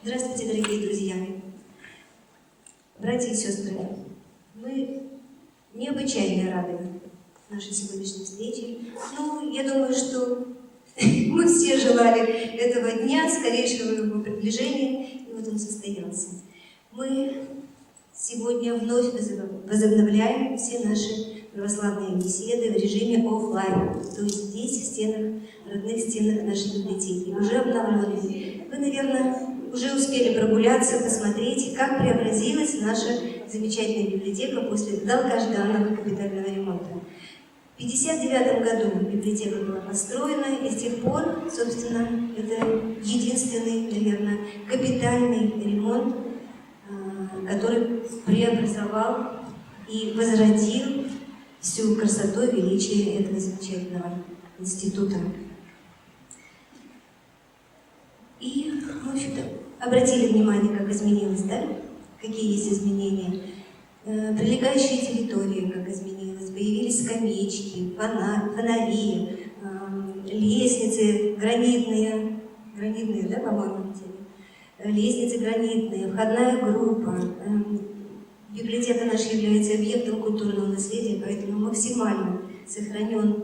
Здравствуйте, дорогие друзья, братья и сестры. Мы необычайно рады нашей сегодняшней встрече. Я думаю, что мы все желали этого дня, скорейшего его приближения, и вот он состоялся. Мы сегодня вновь возобновляем все наши православные беседы в режиме офлайн, то есть здесь, в стенах, родных стенах нашей библиотеки, уже обновленные. Вы, наверное, уже успели прогуляться, посмотреть, как преобразилась наша замечательная библиотека после долгожданного капитального ремонта. В 1959 году библиотека была построена, и с тех пор, собственно, это единственный, наверное, капитальный ремонт, который преобразовал и возродил всю красоту и величие этого замечательного института. И, в общем-то, обратили внимание, как изменилось, да? Какие есть изменения. Прилегающие территории, как изменилось. Появились скамеечки, фонари, лестницы гранитные, да, по-моему, лестницы гранитные, входная группа. Библиотека наша является объектом культурного наследия, поэтому максимально сохранен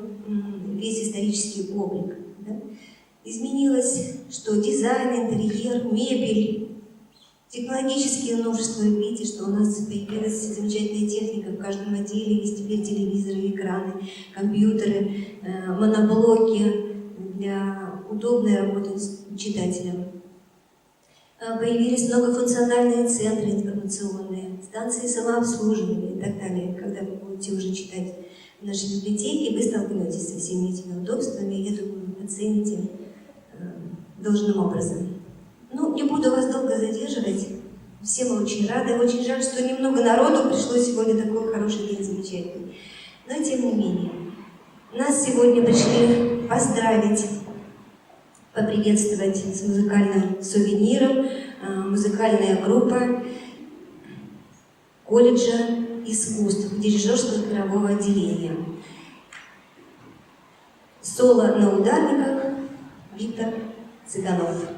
весь исторический облик. Да? Изменилось, что дизайн, интерьер, мебель, технологические новшества. Видите, что у нас появилась замечательная техника в каждом отделе. Есть теперь телевизоры, экраны, компьютеры, моноблоки для удобной работы с читателем. Появились многофункциональные центры информационные, станции самообслуживания и так далее. Когда вы будете уже читать в нашей библиотеке, вы столкнетесь со всеми этими удобствами, и я думаю, вы оцените должным образом. Не буду вас долго задерживать. Все мы очень рады. Очень жаль, что немного народу пришло сегодня, такой хороший день, замечательный. Но тем не менее, нас сегодня пришли поздравить, поприветствовать с музыкальным сувениром музыкальная группа колледжа искусств дирижерского хорового отделения. Соло на ударниках Виктор Цыганов.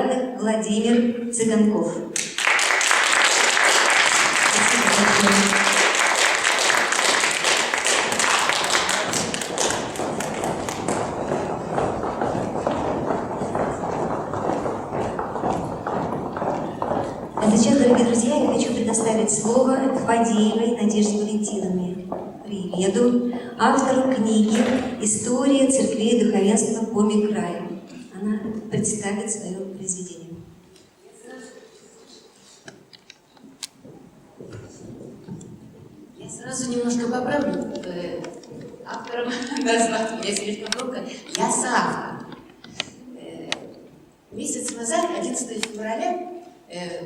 равных Владимир Цыганков. А сейчас, дорогие друзья, я хочу предоставить слово Фадеевой Надежде Валентиновне, краеведу, автору книги «История церквей и духовенства по Микраю». Она представит свое произведение. Я сразу немножко поправлю. Автором назвать меня слишком громко. Я соавтор. Месяц назад, 11 февраля,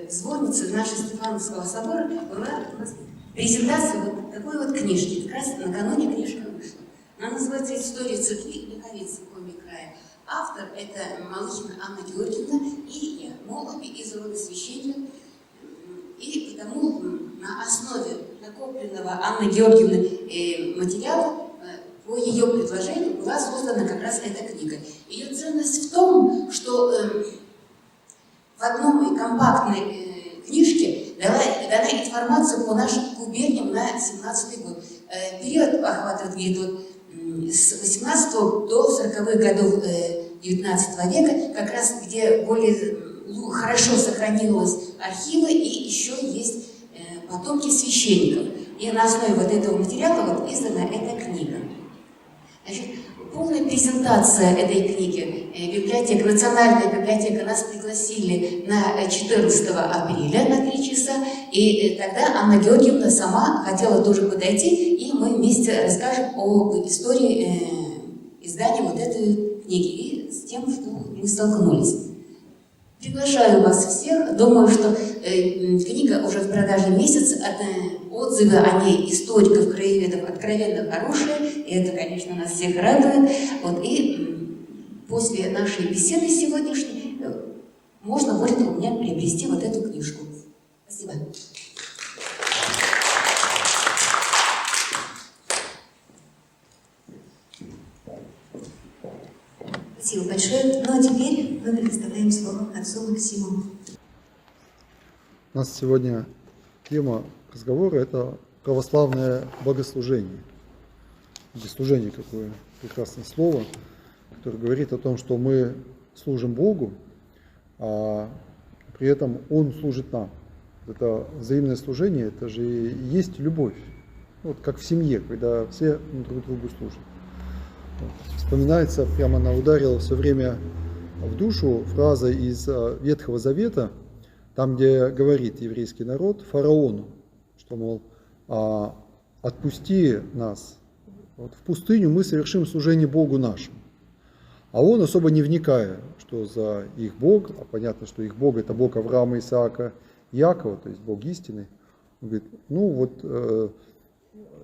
в звоннице нашего Стефановского собора была у нас презентация вот такой вот книжки. Как раз накануне книжка вышла. Она называется «История церкви и духовенства по Микраю». Автор – это Малыхина Анна Георгиевна и я, мы обе из рода священников. И потому на основе накопленного Анны Георгиевны материала по ее предложению была создана как раз эта книга. Ее ценность в том, что в одной компактной книжке дана информация по нашим губерниям на 17-й год. Период охватывает где-то с 18 до 40-х годов 19 века, как раз где более хорошо сохранилось архивы и еще есть потомки священников. И на основе вот этого материала вот издана эта книга. Значит, полная презентация этой книги. Национальная библиотека нас пригласили на 14 апреля на 3 часа. И тогда Анна Георгиевна сама хотела тоже подойти, и мы вместе расскажем об истории издания вот этой книги и с тем, что мы столкнулись. Приглашаю вас всех. Думаю, что книга уже в продаже месяц. Отзывы о ней историков, краеведов откровенно хорошие. И это, конечно, нас всех радует. Вот, и после нашей беседы сегодняшней можно будет у меня приобрести вот эту книжку. Спасибо. Спасибо большое. Ну а теперь мы предоставляем слово отцу Максиму. У нас сегодня тема разговора – это православное богослужение. Богослужение – какое прекрасное слово, которое говорит о том, что мы служим Богу, а при этом Он служит нам. Это взаимное служение, это же и есть любовь. Вот как в семье, когда все друг другу служат. Вспоминается, прямо она ударила все время в душу фраза из Ветхого Завета, там, где говорит еврейский народ фараону, что, мол, отпусти нас, вот в пустыню мы совершим служение Богу нашему. А он, особо не вникая, что за их Бог, а понятно, что их Бог это Бог Авраама, Исаака, Иакова, то есть Бог истинный, он говорит, ну вот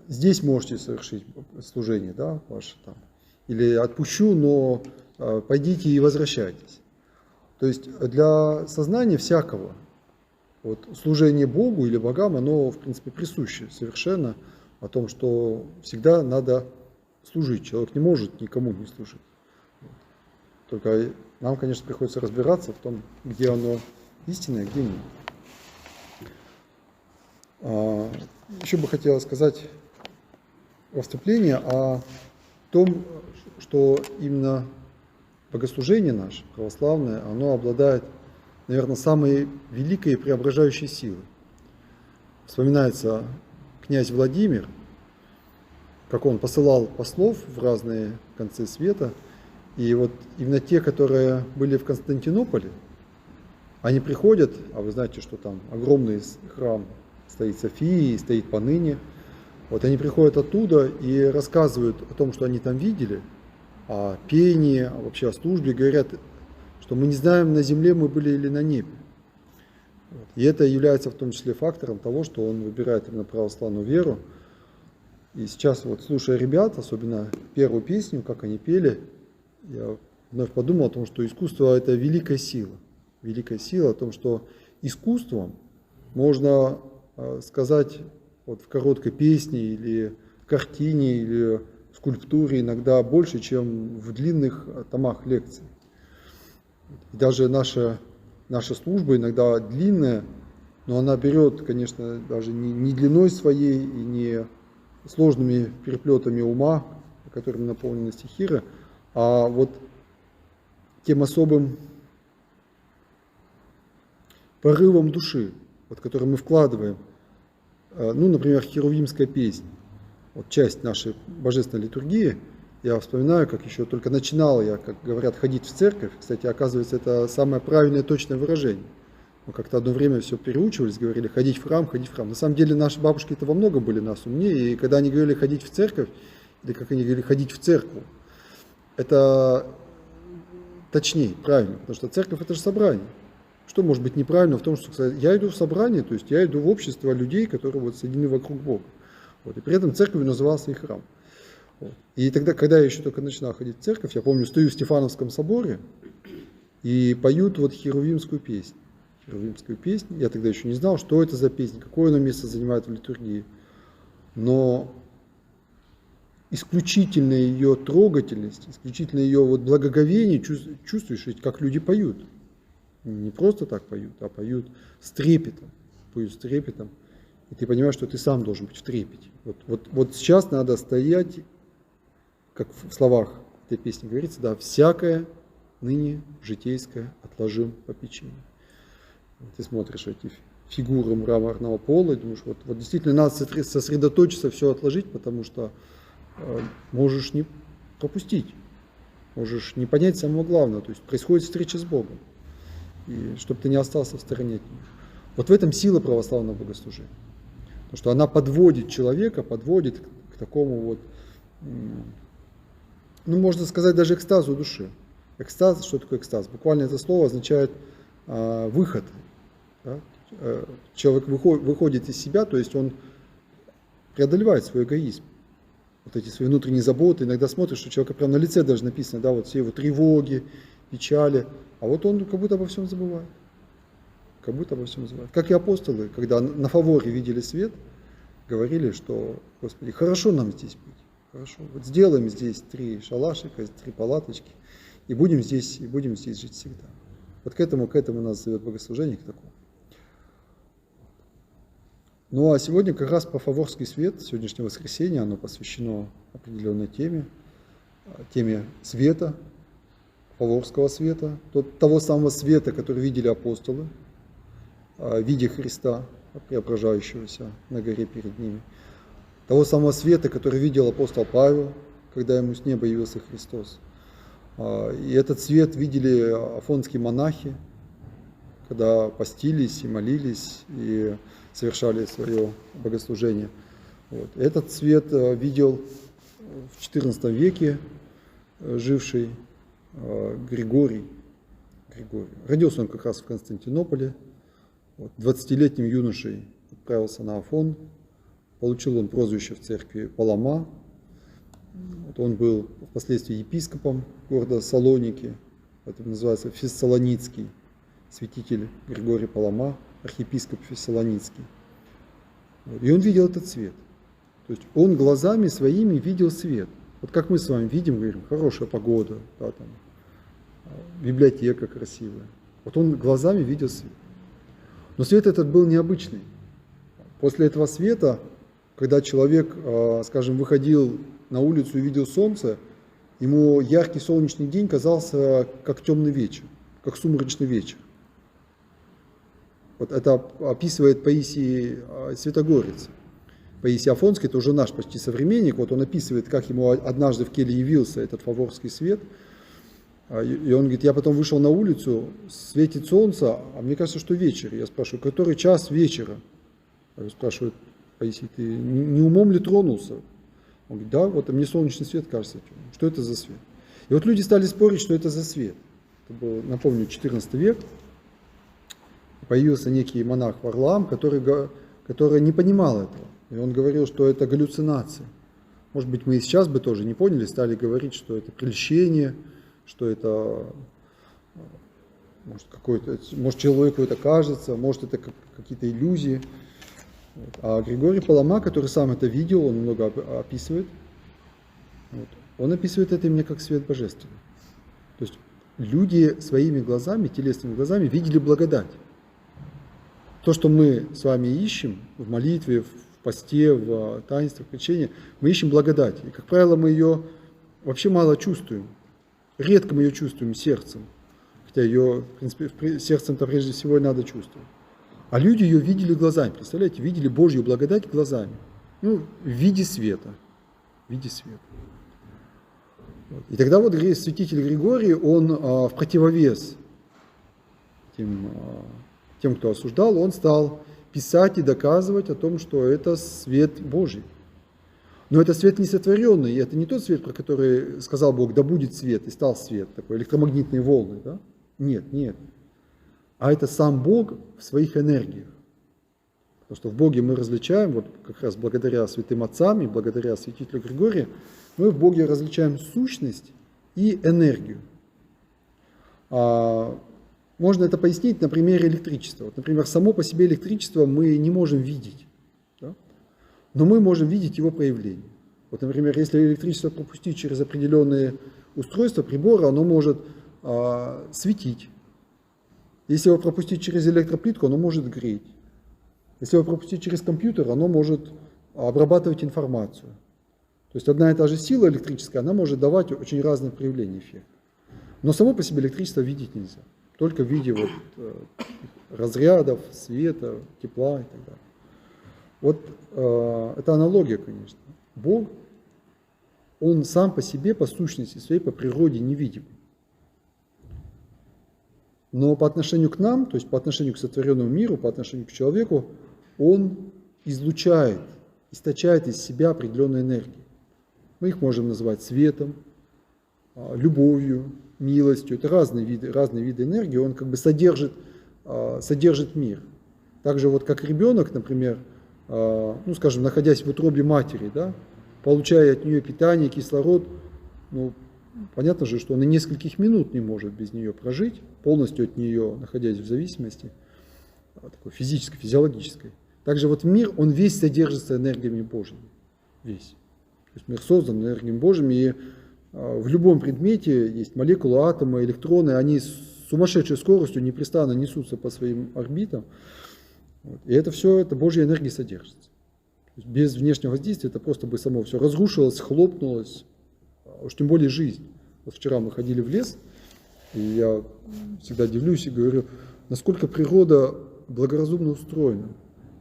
здесь можете совершить служение, да, ваше там. Или отпущу, но пойдите и возвращайтесь. То есть для сознания всякого вот, служение Богу или богам, оно в принципе присуще совершенно о том, что всегда надо служить. Человек не может никому не служить. Только нам, конечно, приходится разбираться в том, где оно истинное, где нет. Еще бы хотел сказать во вступлении о том, что именно богослужение наше, православное, оно обладает, наверное, самой великой преображающей силой. Вспоминается князь Владимир, как он посылал послов в разные концы света, и вот именно те, которые были в Константинополе, они приходят, а вы знаете, что там огромный храм стоит Софии, стоит поныне. Вот они приходят оттуда и рассказывают о том, что они там видели, о пении, вообще о службе, говорят, что мы не знаем, на земле мы были или на небе. И это является в том числе фактором того, что он выбирает именно православную веру. И сейчас, вот слушая ребят, особенно первую песню, как они пели, я вновь подумал о том, что искусство – это великая сила. Великая сила о том, что искусством можно сказать вот в короткой песне или картине или скульптуре иногда больше, чем в длинных томах лекций. И даже наше наша служба иногда длинная, но она берет, конечно, даже не длиной своей и не сложными переплетами ума, которыми наполнены стихиры, а вот тем особым порывом души, вот, который мы вкладываем. Ну, например, херувимская песнь, вот часть нашей божественной литургии. Я вспоминаю, как еще только начинал я, как говорят, ходить в церковь. Кстати, оказывается, это самое правильное, точное выражение. Мы как-то одно время все переучивались, говорили ходить в храм, ходить в храм. На самом деле наши бабушки-то во многом были нас умнее, и когда они говорили ходить в церковь, или как они говорили ходить в церковь, это точнее, правильно, потому что церковь это же собрание. Что может быть неправильно в том, что сказать, я иду в собрание, то есть я иду в общество людей, которые вот соединены вокруг Бога. Вот, и при этом церковью назывался и храм. Вот. И тогда, когда я еще только начинал ходить в церковь, я помню, стою в Стефановском соборе и поют вот херувимскую песнь. Херувимскую песнь. Я тогда еще не знал, что это за песня, какое она место занимает в литургии. Но исключительная ее трогательность, исключительное ее вот благоговение чувствуешь, как люди поют. Не просто так поют, а поют с трепетом. Поют с трепетом. И ты понимаешь, что ты сам должен быть в трепете. Вот сейчас надо стоять, как в словах этой песни говорится, да, всякое ныне житейское отложим попечение. Ты смотришь эти фигуры мраморного пола и думаешь, вот действительно надо сосредоточиться, все отложить, потому что можешь не пропустить, можешь не понять самого главного, то есть происходит встреча с Богом, и чтобы ты не остался в стороне от него. Вот в этом сила православного богослужения, потому что она подводит человека, подводит к такому вот, ну можно сказать, даже экстазу души. Экстаз, что такое экстаз? Буквально это слово означает выход. Да? Человек выходит из себя, то есть он преодолевает свой эгоизм. Вот эти свои внутренние заботы. Иногда смотришь, что у человека прямо на лице даже написано, да, вот все его тревоги, печали. А вот он как будто обо всем забывает. Как будто обо всем забывает. Как и апостолы, когда на фаворе видели свет, говорили, что, Господи, хорошо нам здесь быть. Хорошо. Вот сделаем здесь 3 шалашика, 3 палаточки, и будем здесь жить всегда. Вот к этому нас зовет богослужение, к такому. Ну а сегодня как раз по Фаворский свет, сегодняшнее воскресенье, оно посвящено определенной теме света, Фаворского света, того самого света, который видели апостолы, видя Христа, преображающегося на горе перед ними. Того самого света, который видел апостол Павел, когда ему с неба явился Христос. И этот свет видели афонские монахи, когда постились и молились, и совершали свое богослужение. Вот. Этот свет видел в XIV веке живший Григорий. Родился он как раз в Константинополе. 20-летним юношей отправился на Афон. Получил он прозвище в церкви Палама. Он был впоследствии епископом города Салоники. Это называется Фессалоницкий святитель Григорий Палама, архиепископ Фессалоницкий. И он видел этот свет. То есть он глазами своими видел свет. Вот как мы с вами видим, говорим, хорошая погода, да, там, библиотека красивая. Вот он глазами видел свет. Но свет этот был необычный. После этого света, когда человек, скажем, выходил на улицу и видел солнце, ему яркий солнечный день казался как темный вечер, как сумрачный вечер. Вот это описывает Паисий Святогорец. Паисий Афонский, это уже наш почти современник, вот он описывает, как ему однажды в келье явился этот фаворский свет. И он говорит, я потом вышел на улицу, светит солнце, а мне кажется, что вечер. Я спрашиваю, который час вечера? Я спрашиваю, Паисий, ты не умом ли тронулся? Он говорит, да, вот мне солнечный свет кажется. Что это за свет? И вот люди стали спорить, что это за свет. Это был, напомню, XIV век. Появился некий монах Варлаам, который не понимал этого. И он говорил, что это галлюцинация. Может быть, мы и сейчас бы тоже не поняли, стали говорить, что это прельщение, что это, может человеку это кажется, может это какие-то иллюзии. А Григорий Палама, который сам это видел, он много описывает, он описывает это именно как свет божественный. То есть люди своими глазами, телесными глазами видели благодать. То, что мы с вами ищем в молитве, в посте, в таинствах крещения, мы ищем благодать. И, как правило, мы ее вообще мало чувствуем. Редко мы ее чувствуем сердцем. Хотя ее, в принципе, сердцем-то прежде всего и надо чувствовать. А люди ее видели глазами. Представляете, видели Божью благодать глазами. Ну, в виде света. В виде света. И тогда вот святитель Григорий, он в противовес тем, кто осуждал, он стал писать и доказывать о том, что это свет Божий. Но это свет несотворенный, и это не тот свет, про который сказал Бог, да будет свет, и стал свет, такой электромагнитные волны. Да? Нет, нет. А это сам Бог в своих энергиях. Потому что в Боге мы различаем, вот как раз благодаря святым отцам и благодаря святителю Григорию, мы в Боге различаем сущность и энергию. Можно это пояснить на примере электричества. Вот, например, само по себе электричество мы не можем видеть, да? Но мы можем видеть его проявление. Вот, например, если электричество пропустить через определенные устройства, приборы, оно может светить. Если его пропустить через электроплитку, оно может греть. Если его пропустить через компьютер, оно может обрабатывать информацию. То есть одна и та же сила электрическая, она может давать очень разные проявления эффекта. Но само по себе электричество видеть нельзя. Только в виде вот, разрядов, света, тепла и так далее. Вот это аналогия, конечно. Бог, Он сам по себе, по сущности своей, по природе невидим. Но по отношению к нам, то есть по отношению к сотворенному миру, по отношению к человеку, Он излучает, источает из себя определенные энергии. Мы их можем называть светом, любовью, милостью. Это разные виды энергии. Он как бы содержит мир. Так же вот как ребенок, например, ну скажем, находясь в утробе матери, да, получая от нее питание, кислород, ну, понятно же, что он и нескольких минут не может без нее прожить, полностью от нее находясь в зависимости, такой физической, физиологической. Также вот мир, он весь содержится энергиями Божьими. Весь. То есть мир создан энергиями Божьими, и в любом предмете есть молекулы, атомы, электроны, они с сумасшедшей скоростью непрестанно несутся по своим орбитам. Вот. И это все, это Божья энергия содержится. То есть без внешнего воздействия это просто бы само все разрушилось, хлопнулось, уж тем более жизнь. Вот вчера мы ходили в лес, и я всегда удивляюсь и говорю, насколько природа благоразумно устроена.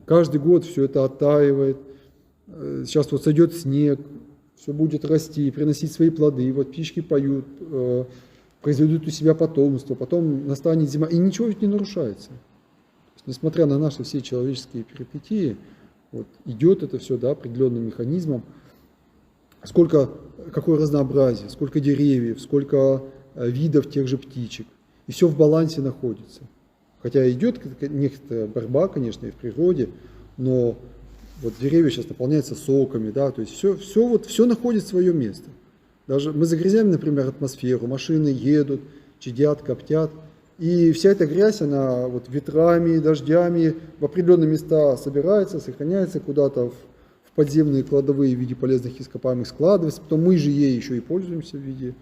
Каждый год все это оттаивает, сейчас вот сойдет снег, все будет расти, приносить свои плоды, вот птички поют, произведут у себя потомство, потом настанет зима, и ничего ведь не нарушается. Несмотря на наши все человеческие перипетии, вот, идет это все, да, определенным механизмом. Какое разнообразие, сколько деревьев, сколько видов тех же птичек. И все в балансе находится. Хотя идет некоторая борьба, конечно, и в природе, но вот деревья сейчас наполняются соками, да, то есть все находит свое место. Даже мы загрязняем, например, атмосферу, машины едут, чадят, коптят. И вся эта грязь, она вот ветрами, дождями в определенные места собирается, сохраняется куда-то в подземные кладовые в виде полезных ископаемых складывается, потом мы же ей еще и пользуемся в виде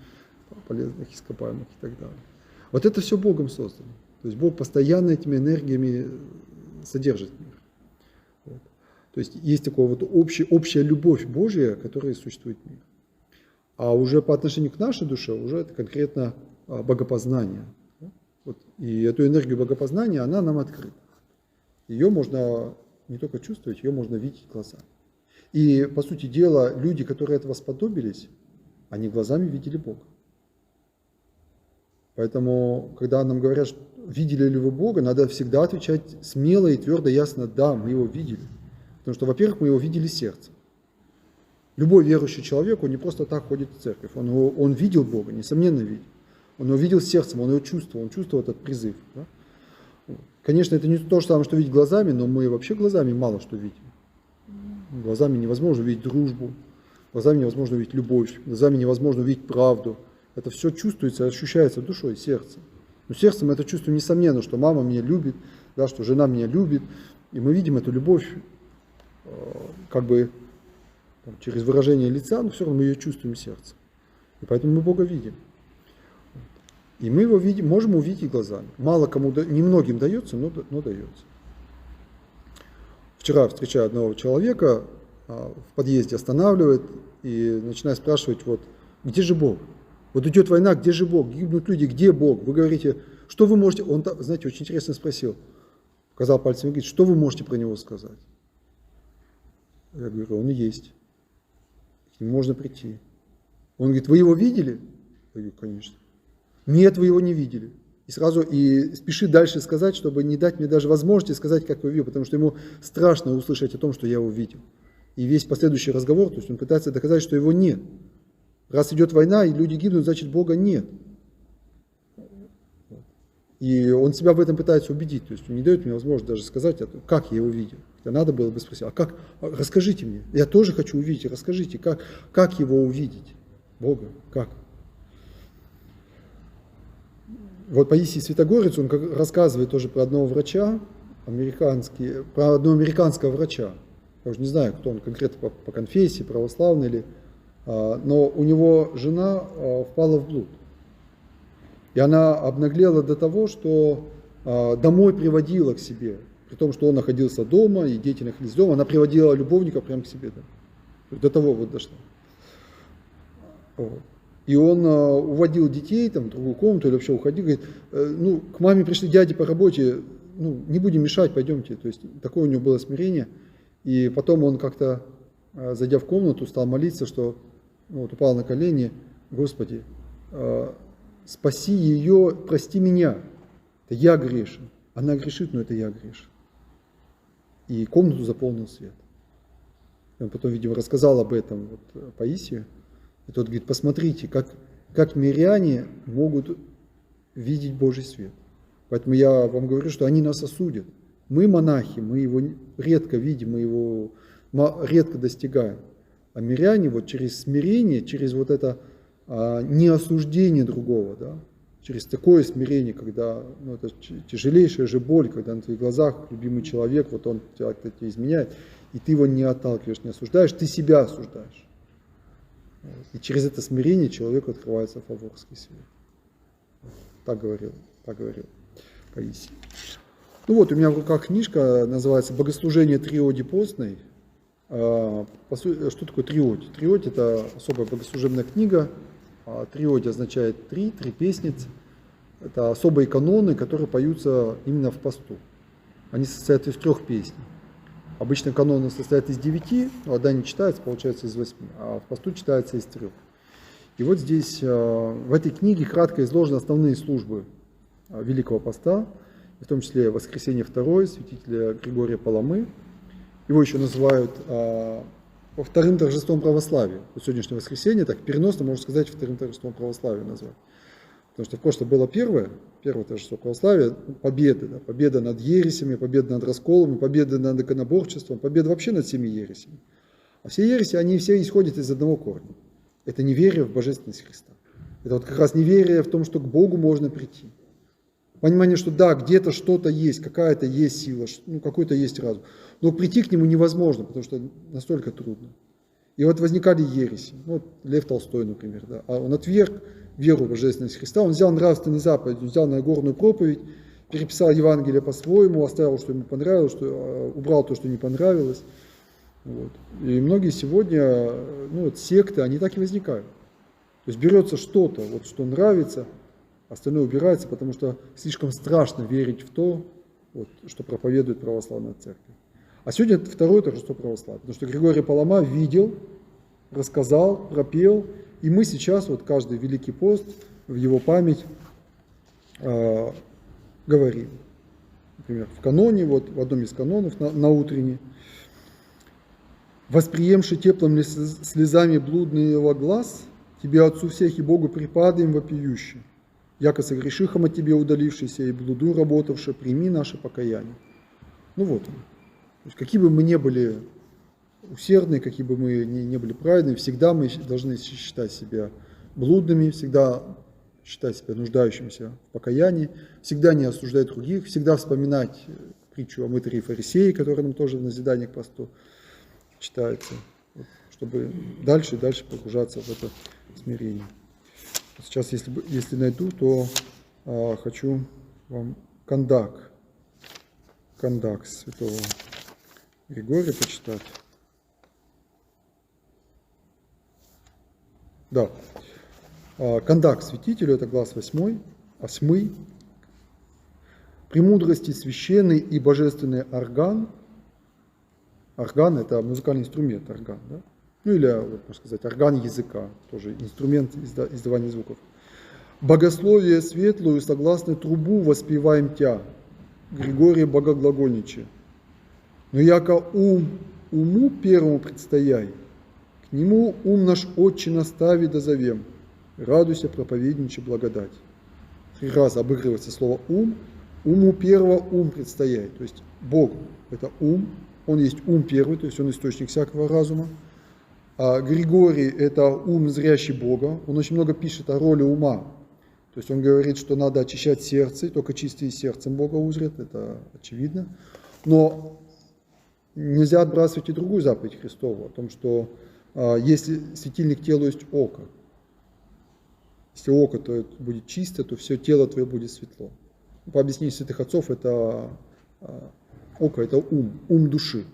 полезных ископаемых и так далее. Вот это все Богом создано. То есть Бог постоянно этими энергиями содержит мир. Вот. То есть есть такая вот общая любовь Божья, которая существует в мире. А уже по отношению к нашей душе, уже это конкретно богопознание. Вот. И эту энергию богопознания, она нам открыта. Ее можно не только чувствовать, ее можно видеть глазами. И, по сути дела, люди, которые этого сподобились, они глазами видели Бога. Поэтому, когда нам говорят, видели ли вы Бога, надо всегда отвечать смело и твердо, ясно, да, мы его видели. Потому что, во-первых, мы его видели сердцем. Любой верующий человек, он не просто так ходит в церковь, он видел Бога, несомненно видел. Он его видел сердцем, он его чувствовал, он чувствовал этот призыв. Да? Конечно, это не то же самое, что видеть глазами, но мы вообще глазами мало что видим. Глазами невозможно увидеть дружбу, глазами невозможно увидеть любовь, глазами невозможно увидеть правду. Это все чувствуется, ощущается душой, сердцем. Но сердцем это чувство несомненно, что мама меня любит, да, что жена меня любит. И мы видим эту любовь как бы через выражение лица, но все равно мы ее чувствуем сердцем. И поэтому мы Бога видим. И мы его видим, можем увидеть глазами. Мало кому, немногим дается, но дается. Вчера встречаю одного человека, в подъезде останавливает и начинает спрашивать, вот, где же Бог? Вот идет война, где же Бог? Гибнут люди, где Бог? Вы говорите, что вы можете... Он, знаете, очень интересно спросил. Показал пальцем и говорит, что вы можете про него сказать? Я говорю, он и есть. К нему можно прийти. Он говорит, вы его видели? Я говорю, конечно. Нет, вы его не видели. И сразу спешит дальше сказать, чтобы не дать мне даже возможности сказать, как его видел, потому что ему страшно услышать о том, что я его видел. И весь последующий разговор, то есть он пытается доказать, что его нет. Раз идет война, и люди гибнут, значит Бога нет. И он себя в этом пытается убедить, то есть он не дает мне возможность даже сказать, как я его видел. Хотя надо было бы спросить, расскажите мне, я тоже хочу увидеть, расскажите, как его увидеть, Бога, как? Вот Паисий Святогорец, он рассказывает тоже про одного врача, про одного американского врача. Я уже не знаю, кто он конкретно по конфессии, православный ли, но у него жена впала в блуд. И она обнаглела до того, что домой приводила к себе, при том, что он находился дома, и дети находились дома, она приводила любовника прямо к себе. Да. До того вот дошло. Вот. И он уводил детей там, в другую комнату или вообще уходил, говорит, к маме пришли дяди по работе, не будем мешать, пойдемте. То есть такое у него было смирение. И потом он как-то, зайдя в комнату, стал молиться, что упал на колени, Господи, спаси ее, прости меня, это я грешен. Она грешит, но это я грешен. И комнату заполнил свет. И он потом, видимо, рассказал об этом Паисию. И тот говорит, посмотрите, как миряне могут видеть Божий свет. Поэтому я вам говорю, что они нас осудят. Мы монахи, мы его редко видим, мы его редко достигаем. А миряне вот через смирение, через вот это неосуждение другого, да, через такое смирение, когда это тяжелейшая же боль, когда на твоих глазах любимый человек, вот он тебя изменяет, и ты его не отталкиваешь, не осуждаешь, ты себя осуждаешь. И через это смирение человеку открывается фаворский свет. Так говорил Паисий. У меня в руках книжка, называется «Богослужение триоди постной». Что такое триодь? Триодь – это особая богослужебная книга. Триодь означает три песниц. Это особые каноны, которые поются именно в посту. Они состоят из 3 песней. Обычно каноны состоят из 9, одна не читается, получается из 8, а в посту читается из 3. И вот здесь, в этой книге кратко изложены основные службы Великого Поста, в том числе Воскресенье второе, святителя Григория Паламы. Его еще называют вторым торжеством православия. Вот сегодняшнее воскресенье, так переносно, можно сказать, вторым торжеством православия назвать. Потому что в прошлое было первое торжество православия, победа над ересями, победа над расколами, победа над иконоборчеством, победа вообще над всеми ересями. А все ереси, они все исходят из одного корня. Это неверие в божественность Христа. Это вот как раз неверие в том, что к Богу можно прийти. Понимание, что да, где-то что-то есть, какая-то есть сила, какой-то есть разум. Но прийти к нему невозможно, потому что настолько трудно. И вот возникали ереси. Лев Толстой, например. Да. А он отверг веру в божественность Христа, он взял нравственные заповеди, он взял Нагорную проповедь, переписал Евангелие по-своему, оставил, что ему понравилось, убрал то, что не понравилось. Вот. И многие сегодня, секты, они так и возникают. То есть берется что-то, что нравится, остальное убирается, потому что слишком страшно верить в то, что проповедует православная церковь. А сегодня это второе торжество православия, потому что Григорий Палама видел, рассказал, пропел, и мы сейчас, каждый Великий пост, в его память говорим. Например, в каноне, в одном из канонов, на утренний, «Восприемши теплыми слезами блудного глаз, Тебе, Отцу всех и Богу, припадаем вопиюще, яко согрешихом от Тебе удалившийся и блуду работавши, прими наше покаяние». То есть, какие бы мы ни были усердны, какие бы мы ни были праведны, всегда мы должны считать себя блудными, всегда считать себя нуждающимся в покаянии, всегда не осуждать других, всегда вспоминать притчу о мытаре и фарисее, которая нам тоже в назидание к посту читается, чтобы дальше и дальше погружаться в это смирение. Сейчас, если найду, то хочу вам Кандак святого Григория почитать. Да. Кандак святителю, это глаз 8. Премудрости священный и божественный орган. Орган – это музыкальный инструмент, орган, да? Ну или, вот, можно сказать, орган языка, тоже инструмент издавания звуков. Богословие светлую, согласно трубу воспеваем тя, Григория Богоглагольниче. Но яко уму первому предстояй, к нему ум наш отче настави дозовем, радуйся, проповедниче, благодать. 3 раза обыгрывается слово ум. Уму первого ум предстояй. То есть Бог – это ум, он есть ум первый, то есть он источник всякого разума. А Григорий – это ум, зрящий Бога. Он очень много пишет о роли ума. То есть он говорит, что надо очищать сердце, и только чистые сердцем Бога узрят, это очевидно. Но нельзя отбрасывать и другую заповедь Христову, о том, что если светильник телу есть око, если око то будет чисто, то все тело твое будет светло. По объяснению святых отцов, это око, это ум души.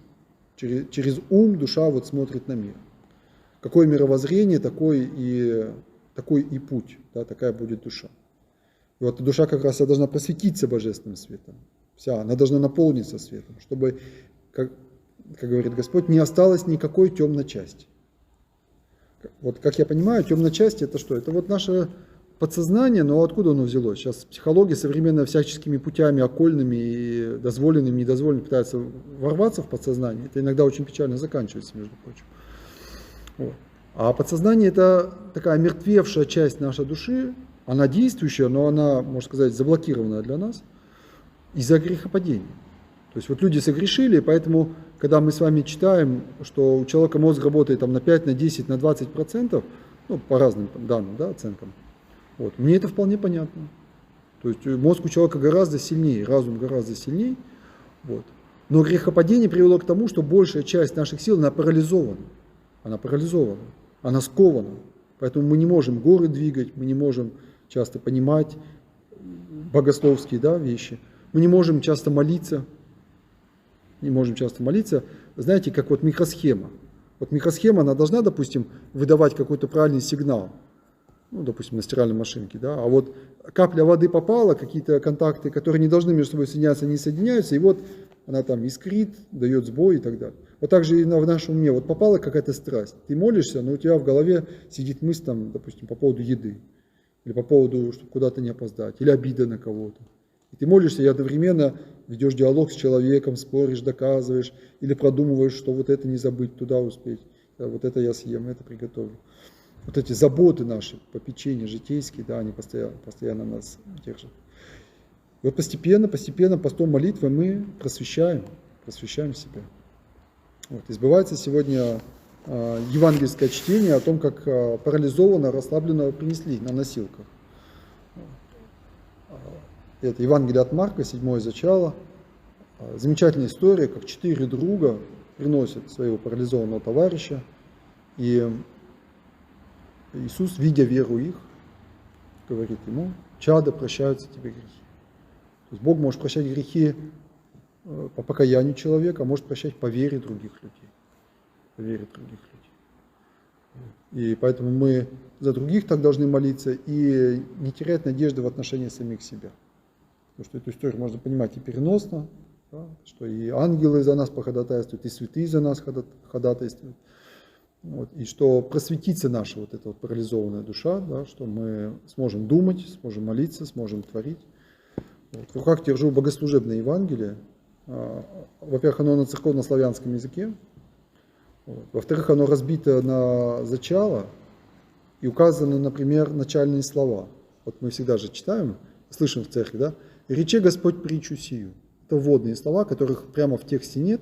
Через ум душа вот смотрит на мир. Какое мировоззрение, такой и путь, да, такая будет душа. И вот душа как раз должна просветиться божественным светом. Вся, она должна наполниться светом, чтобы, как говорит Господь, не осталось никакой темной части. Вот как я понимаю, темная часть это что? Это вот наше подсознание, но откуда оно взялось? Сейчас психология современная всяческими путями окольными и дозволенными, недозволенными пытается ворваться в подсознание. Это иногда очень печально заканчивается, между прочим. Вот. А подсознание это такая омертвевшая часть нашей души, она действующая, но она, можно сказать, заблокированная для нас из-за грехопадения. То есть вот люди согрешили, поэтому, когда мы с вами читаем, что у человека мозг работает там, на 5, на 10, на 20%, ну, по разным данным, да, оценкам, вот, мне это вполне понятно. То есть мозг у человека гораздо сильнее, разум гораздо сильнее. Вот. Но грехопадение привело к тому, что большая часть наших сил, она парализована. Она скована. Поэтому мы не можем горы двигать, мы не можем часто понимать богословские, да, вещи. Мы не можем часто молиться. Знаете, как вот микросхема. Вот микросхема, она должна, допустим, выдавать какой-то правильный сигнал. Ну, допустим, на стиральной машинке, да. А вот капля воды попала, какие-то контакты, которые не должны между собой соединяться, они соединяются, и вот она там искрит, дает сбой и так далее. Вот так же и в нашем уме. Вот попала какая-то страсть. Ты молишься, но у тебя в голове сидит мысль, там, допустим, по поводу еды. Или по поводу, чтобы куда-то не опоздать. Или обида на кого-то. И ты молишься и одновременно ведешь диалог с человеком, споришь, доказываешь. Или продумываешь, что вот это не забыть, туда успеть. Вот это я съем, это приготовлю. Вот эти заботы наши, попечения житейские, да, они постоянно нас держат. И вот постепенно, постом молитвы мы просвещаем себя. Вот. Избывается сегодня евангельское чтение о том, как парализованного, расслабленного принесли на носилках. Это Евангелие от Марка, 7 зачало. Замечательная история, как 4 друга приносят своего парализованного товарища. И Иисус, видя веру их, говорит ему: чадо, прощаются тебе грехи. То есть Бог может прощать грехи по покаянию человека, а может прощать по вере других людей. И поэтому мы за других так должны молиться и не терять надежды в отношении самих себя. Потому что эту историю можно понимать и переносно, да, что и ангелы за нас походатайствуют, и святые за нас ходатайствуют. Вот, и что просветится наша вот эта вот парализованная душа, да, что мы сможем думать, сможем молиться, сможем творить. Вот. В руках держу богослужебное Евангелие. Во-первых, оно на церковно-славянском языке. Вот. Во-вторых, оно разбито на зачало и указаны, например, начальные слова. Вот мы всегда же читаем, слышим в церкви, да? «Рече Господь притчу сию». Это вводные слова, которых прямо в тексте нет.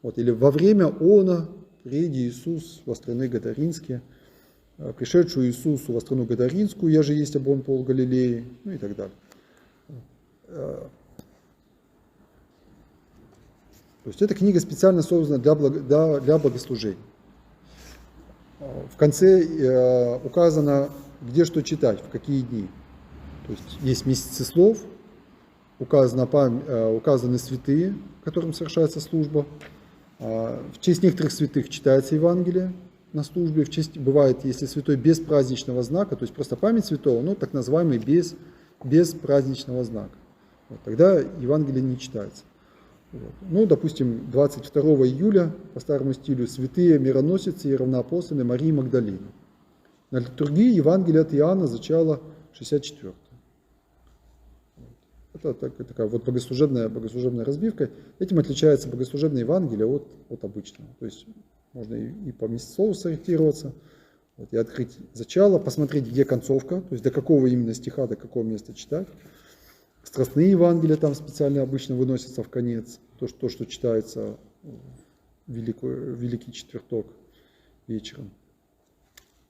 Вот. Или «во время она приди Иисус во страны Гадаринские, пришедшую Иисусу во страну Гадаринскую, я же есть обон пол Галилеи», ну и так далее. То есть эта книга специально создана для богослужений. В конце указано где что читать, в какие дни. То есть месяцы слов, указаны святые, которым совершается служба. В честь некоторых святых читается Евангелие на службе. В честь, бывает, если святой без праздничного знака, то есть просто память святого, но так называемый без праздничного знака. Вот, тогда Евангелие не читается. Вот. Ну, допустим, 22 июля по старому стилю святые мироносицы и равноапостольные Марии Магдалины. На литургии Евангелие от Иоанна зачало 64. Это такая вот богослужебная разбивка. Этим отличается богослужебное Евангелие от обычного. То есть можно и по местослову сориентироваться, вот, и открыть зачало, посмотреть, где концовка, то есть до какого именно стиха, до какого места читать. Страстные Евангелия там специально обычно выносятся в конец, то, что читается в Великий Четверток вечером.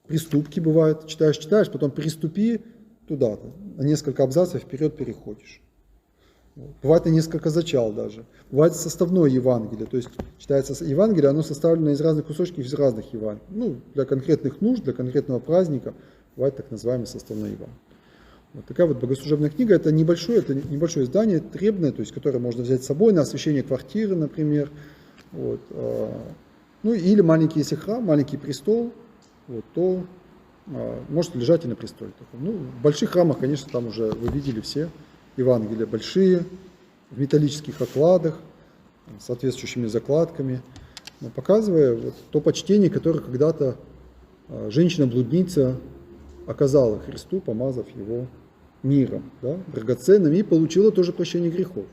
Приступки бывают, читаешь, потом приступи туда-то, на несколько абзацев вперед переходишь. Бывает на несколько зачал даже. Бывает составное Евангелие, то есть читается Евангелие, оно составлено из разных кусочков, из разных Евангелий. Ну, для конкретных нужд, для конкретного праздника бывает так называемый составной Евангелие. Вот такая вот богослужебная книга, это небольшое издание, требное, то есть которое можно взять с собой на освящение квартиры, например. Вот. Ну или маленький, если храм, маленький престол, вот, то может лежать и на престоле. Ну, в больших храмах, конечно, там уже вы видели все Евангелия большие, в металлических окладах, с соответствующими закладками, показывая вот то почтение, которое когда-то женщина-блудница оказала Христу, помазав его миром, да, драгоценным, и получила тоже прощение грехов.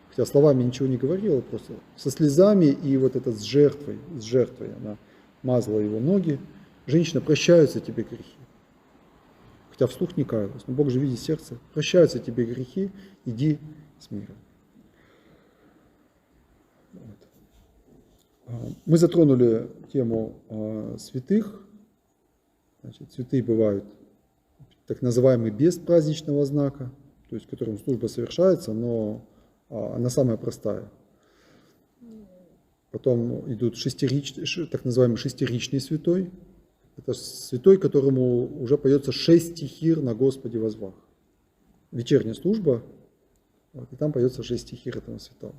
Хотя словами ничего не говорила, просто со слезами и вот это с жертвой она мазала его ноги. Женщина, прощаются тебе грехи. Хотя вслух не каялась, но Бог же видит сердце. Прощаются тебе грехи, иди с миром. Вот. Мы затронули тему святых. Значит, святые бывают так называемые без праздничного знака, то есть которым служба совершается, но она самая простая. Потом идут так называемый шестеричный святой. Это святой, которому уже поется 6 стихир на Господе возвах. Вечерняя служба, вот, и там поется 6 стихир этого святого.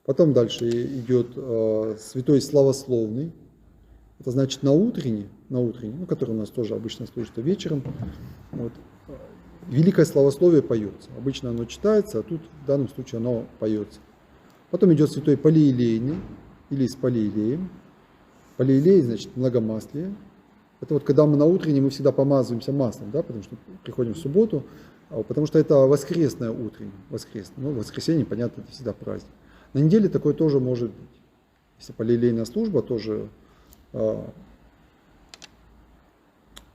Потом дальше идет святой славословный. Это значит на утренний, который у нас тоже обычно служится вечером. Вот, великое славословие поется. Обычно оно читается, а тут в данном случае оно поется. Потом идет святой Палеелейный или с Палеелеем. Палеелей значит многомаслие. Это вот когда мы на утренний, мы всегда помазываемся маслом, да, потому что приходим в субботу, потому что это воскресное утреннее, воскресное. Ну, воскресенье, понятно, это всегда праздник. На неделе такое тоже может быть. Если палеелейная служба, тоже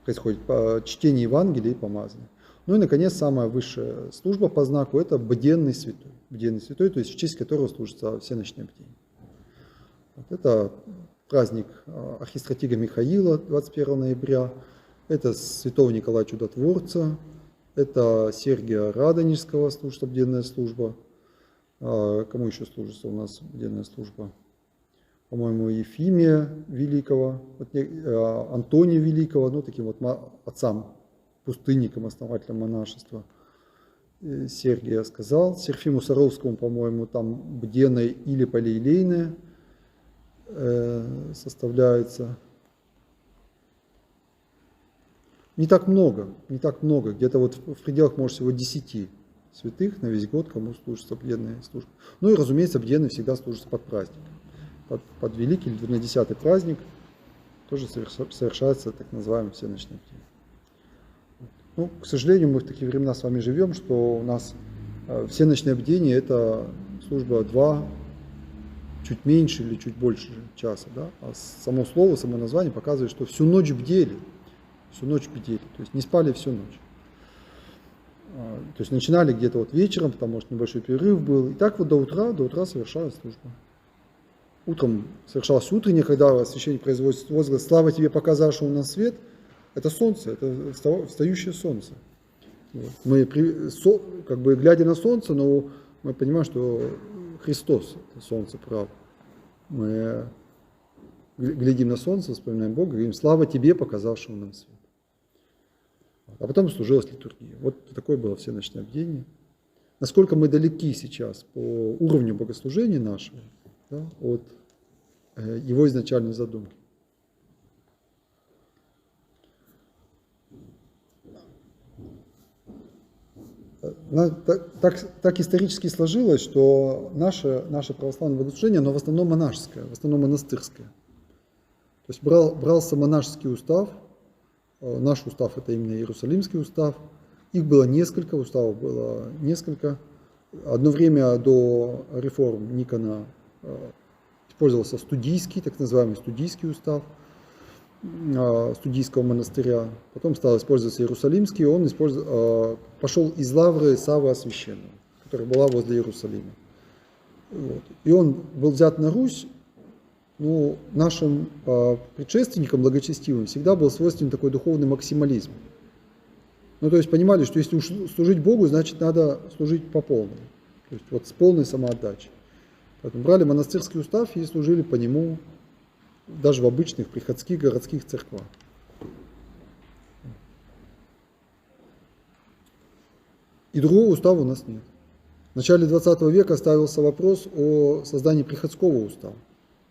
происходит чтение Евангелия и помазание. Ну и, наконец, самая высшая служба по знаку – это бденный святой. Бденный святой, то есть в честь которого служится всеночное бдение. Вот это праздник архистратига Михаила 21 ноября, это святого Николая Чудотворца, это Сергия Радонежского служится бденная служба. Кому еще служится у нас бденная служба? По-моему, Ефимия Великого, Антония Великого, ну, таким вот отцам, пустынникам, основателям монашества. Сергия сказал. Серафиму Саровскому, по-моему, там бденная или палеелейная составляется. Не так много, где-то вот в пределах, может, всего 10 святых на весь год, кому служится бденная служба. Ну и, разумеется, бденный всегда служится под праздник. Под Великий или 10-й праздник тоже совершается так называемый всеночный бдение. Ну, к сожалению, мы в такие времена с вами живем, что у нас всеночное бдение – это служба 2, чуть меньше или чуть больше часа. Да? А само слово, само название показывает, что всю ночь бдели. То есть не спали всю ночь. То есть начинали где-то вот вечером, там, может, небольшой перерыв был. И так вот до утра совершалась служба. Утром совершалась утренняя, когда священник производит возглас «Слава тебе, показавшему нам свет». Это солнце, это встающее солнце. Вот. Мы, как бы, глядя на солнце, но мы понимаем, что Христос – это солнце, правда. Мы глядим на солнце, вспоминаем Бога, говорим «Слава тебе, показавшему нам свет». А потом служилась литургия. Вот такое было всеночное бдение. Насколько мы далеки сейчас по уровню богослужения нашего, да, от его изначальной задумки. Так исторически сложилось, что наше православное богослужение, оно в основном монашеское, в основном монастырское. То есть брался монашеский устав, наш устав это именно Иерусалимский устав, их было несколько, уставов было несколько. Одно время до реформ Никона использовался студийский, так называемый студийский устав студийского монастыря, потом стал использоваться Иерусалимский, он пошел из лавры Саввы Освященного, которая была возле Иерусалима. Вот. И он был взят на Русь, но нашим предшественникам благочестивым всегда был свойственен такой духовный максимализм. Ну, то есть понимали, что если служить Богу, значит надо служить по полной, то есть вот с полной самоотдачей. Поэтому брали монастырский устав и служили по нему даже в обычных приходских городских церквах. И другого устава у нас нет. В начале 20 века ставился вопрос о создании приходского устава.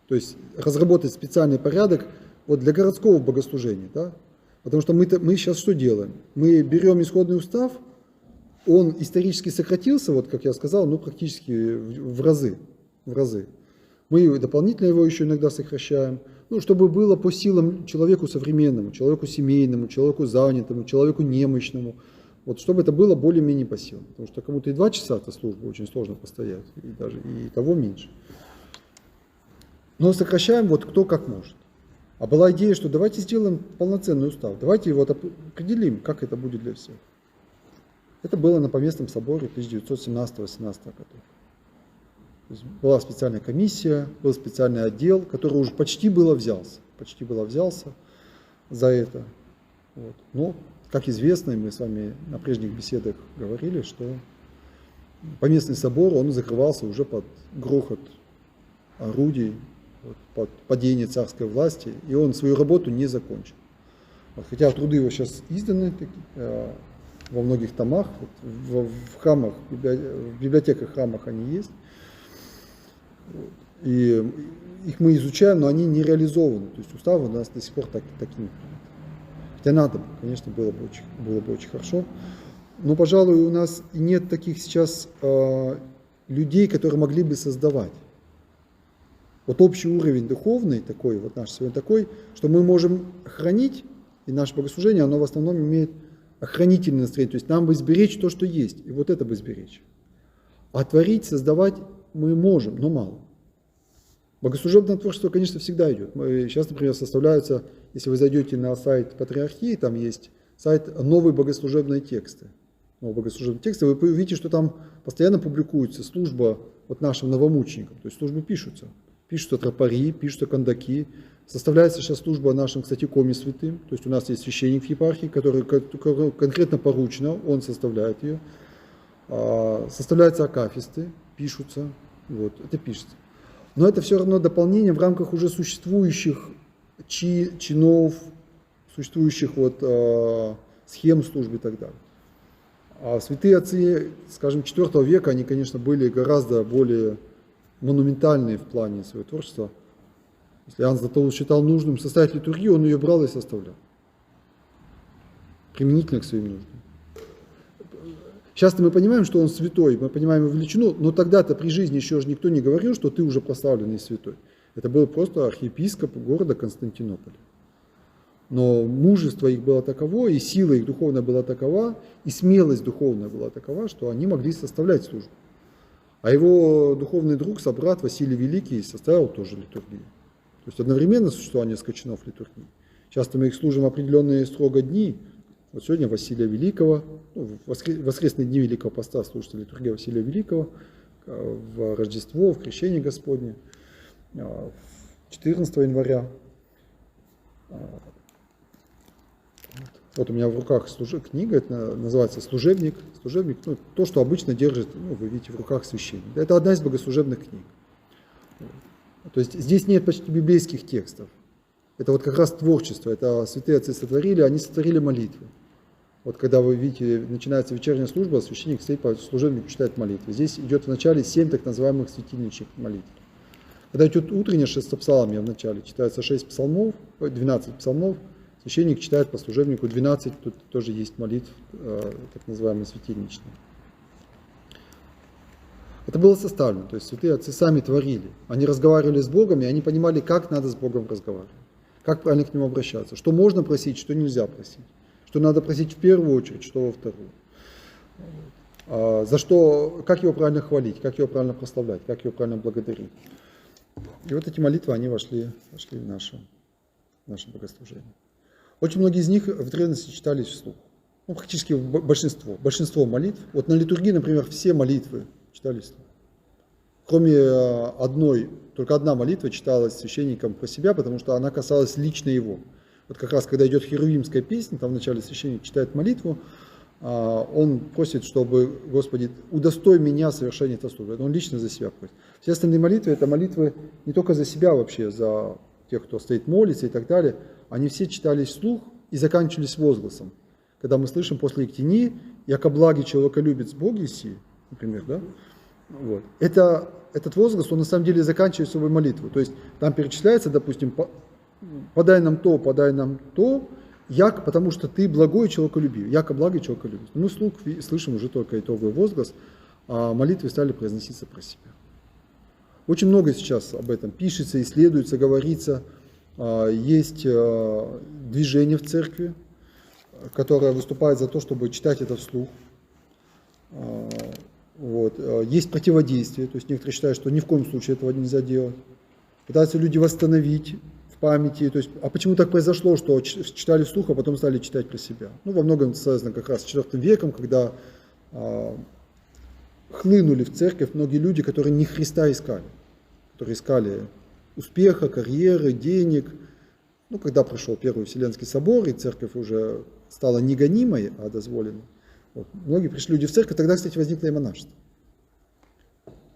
То есть разработать специальный порядок вот для городского богослужения. Да? Потому что мы сейчас что делаем? Мы берем исходный устав, он исторически сократился, вот как я сказал, ну практически в разы. Мы дополнительно его еще иногда сокращаем, ну, чтобы было по силам человеку современному, человеку семейному, человеку занятому, человеку немощному. Вот, чтобы это было более-менее по силам. Потому что кому-то и 2 часа-то службы очень сложно постоять, и даже и того меньше. Но сокращаем вот кто как может. А была идея, что давайте сделаем полноценный устав, давайте его определим, как это будет для всех. Это было на Поместном соборе 1917-18 годов. То есть была специальная комиссия, был специальный отдел, который уже почти было взялся за это. Вот. Но, как известно, и мы с вами на прежних беседах говорили, что Поместный собор, он закрывался уже под грохот орудий, вот, под падение царской власти, и он свою работу не закончил. Вот, хотя труды его сейчас изданы во многих томах, вот, в храмах, в библиотеках, храмах они есть. И их мы изучаем, но они не реализованы. То есть уставы у нас до сих пор так и не приняты. Хотя надо бы, конечно, было бы очень хорошо. Но, пожалуй, у нас и нет таких сейчас людей, которые могли бы создавать. Вот общий уровень духовный такой, вот наш сегодня такой, что мы можем хранить, и наше богослужение, оно в основном имеет охранительное настроение. То есть нам бы сберечь то, что есть, и вот это бы сберечь. А творить, создавать мы можем, но мало. Богослужебное творчество, конечно, всегда идет. Сейчас, например, составляются, если вы зайдете на сайт Патриархии, там есть сайт «Новые богослужебные тексты». Новые богослужебные тексты, вы увидите, что там постоянно публикуется служба вот нашим новомученикам. То есть службы пишутся. Пишутся тропари, пишутся кондаки. Составляется сейчас служба нашим, кстати, коми святым. То есть у нас есть священник в епархии, который конкретно поручено, он составляет ее. Составляются акафисты, пишутся. Вот, это пишется. Но это все равно дополнение в рамках уже существующих чинов, существующих вот, схем службы и так далее. А святые отцы, скажем, IV века, они, конечно, были гораздо более монументальные в плане своего творчества. Если Иоанн Златоуст считал нужным составить литургию, он ее брал и составлял. Применительно к своим нуждам. Сейчас мы понимаем, что он святой, мы понимаем его величину, но тогда-то при жизни еще же никто не говорил, что ты уже прославленный святой. Это был просто архиепископ города Константинополя. Но мужество их было таково, и сила их духовная была такова, и смелость духовная была такова, что они могли составлять службу. А его духовный друг, собрат Василий Великий, составил тоже литургию. То есть одновременно существовало несколько чинов литургии. Часто мы их служим определенные строго дни. Вот сегодня Василия Великого, ну, в воскресные дни Великого Поста служится литургия Василия Великого, в Рождество, в Крещение Господне, 14 января. Вот у меня в руках книга, это называется «Служебник». Служебник, ну, то, что обычно держит, ну, вы видите, в руках священник. Это одна из богослужебных книг. То есть здесь нет почти библейских текстов. Это вот как раз творчество. Это святые отцы сотворили, они сотворили молитвы. Вот когда вы видите, начинается вечерняя служба, священник стоит по служебнику, читает молитвы. Здесь идет в начале 7 так называемых светильничных молитв. Когда идет утренняя шестопсалмия в начале, читается 6 псалмов, 12 псалмов, священник читает по служебнику 12, тут тоже есть молитв, так называемые светильничные. Это было составлено, то есть святые отцы сами творили. Они разговаривали с Богом, и они понимали, как надо с Богом разговаривать, как правильно к Нему обращаться, что можно просить, что нельзя просить, что надо просить в первую очередь, что во вторую. За что, как Его правильно хвалить, как Его правильно прославлять, как Его правильно благодарить. И вот эти молитвы, они вошли в наше богослужение. Очень многие из них в древности читались вслух. Ну, практически большинство молитв. Вот на литургии, например, все молитвы читались вслух. Кроме одной, только одна молитва читалась священником про себя, потому что она касалась лично его. Вот как раз, когда идет херувимская песня, там вначале священник читает молитву, он просит, чтобы, Господи, удостой меня совершения этой службы. Он лично за себя просит. Все остальные молитвы, это молитвы не только за себя вообще, за тех, кто стоит молится и так далее. Они все читались вслух и заканчивались возгласом. Когда мы слышим после Ектини, «Яко благи человеколюбец Бог еси», например, да? Вот. Этот возглас, он на самом деле заканчивает свою молитву. То есть там перечисляется, допустим, подай нам то, потому что ты благой и человеколюбивый, яко благой и человеколюбивый. Мы вслух слышим уже только итоговый возглас, а молитвы стали произноситься про себя. Очень много сейчас об этом пишется, исследуется, говорится. Есть движение в церкви, которое выступает за то, чтобы читать это вслух. Вот. Есть противодействие, то есть некоторые считают, что ни в коем случае этого нельзя делать. Пытаются люди восстановить в памяти, то есть, а почему так произошло, что читали вслух, а потом стали читать про себя? Ну, во многом связано как раз с IV веком, когда хлынули в церковь многие люди, которые не Христа искали, которые искали успеха, карьеры, денег. Ну, когда пришел Первый Вселенский собор, и церковь уже стала не гонимой, а дозволенной, вот. Многие пришли люди в церковь, тогда, кстати, возникло и монашество.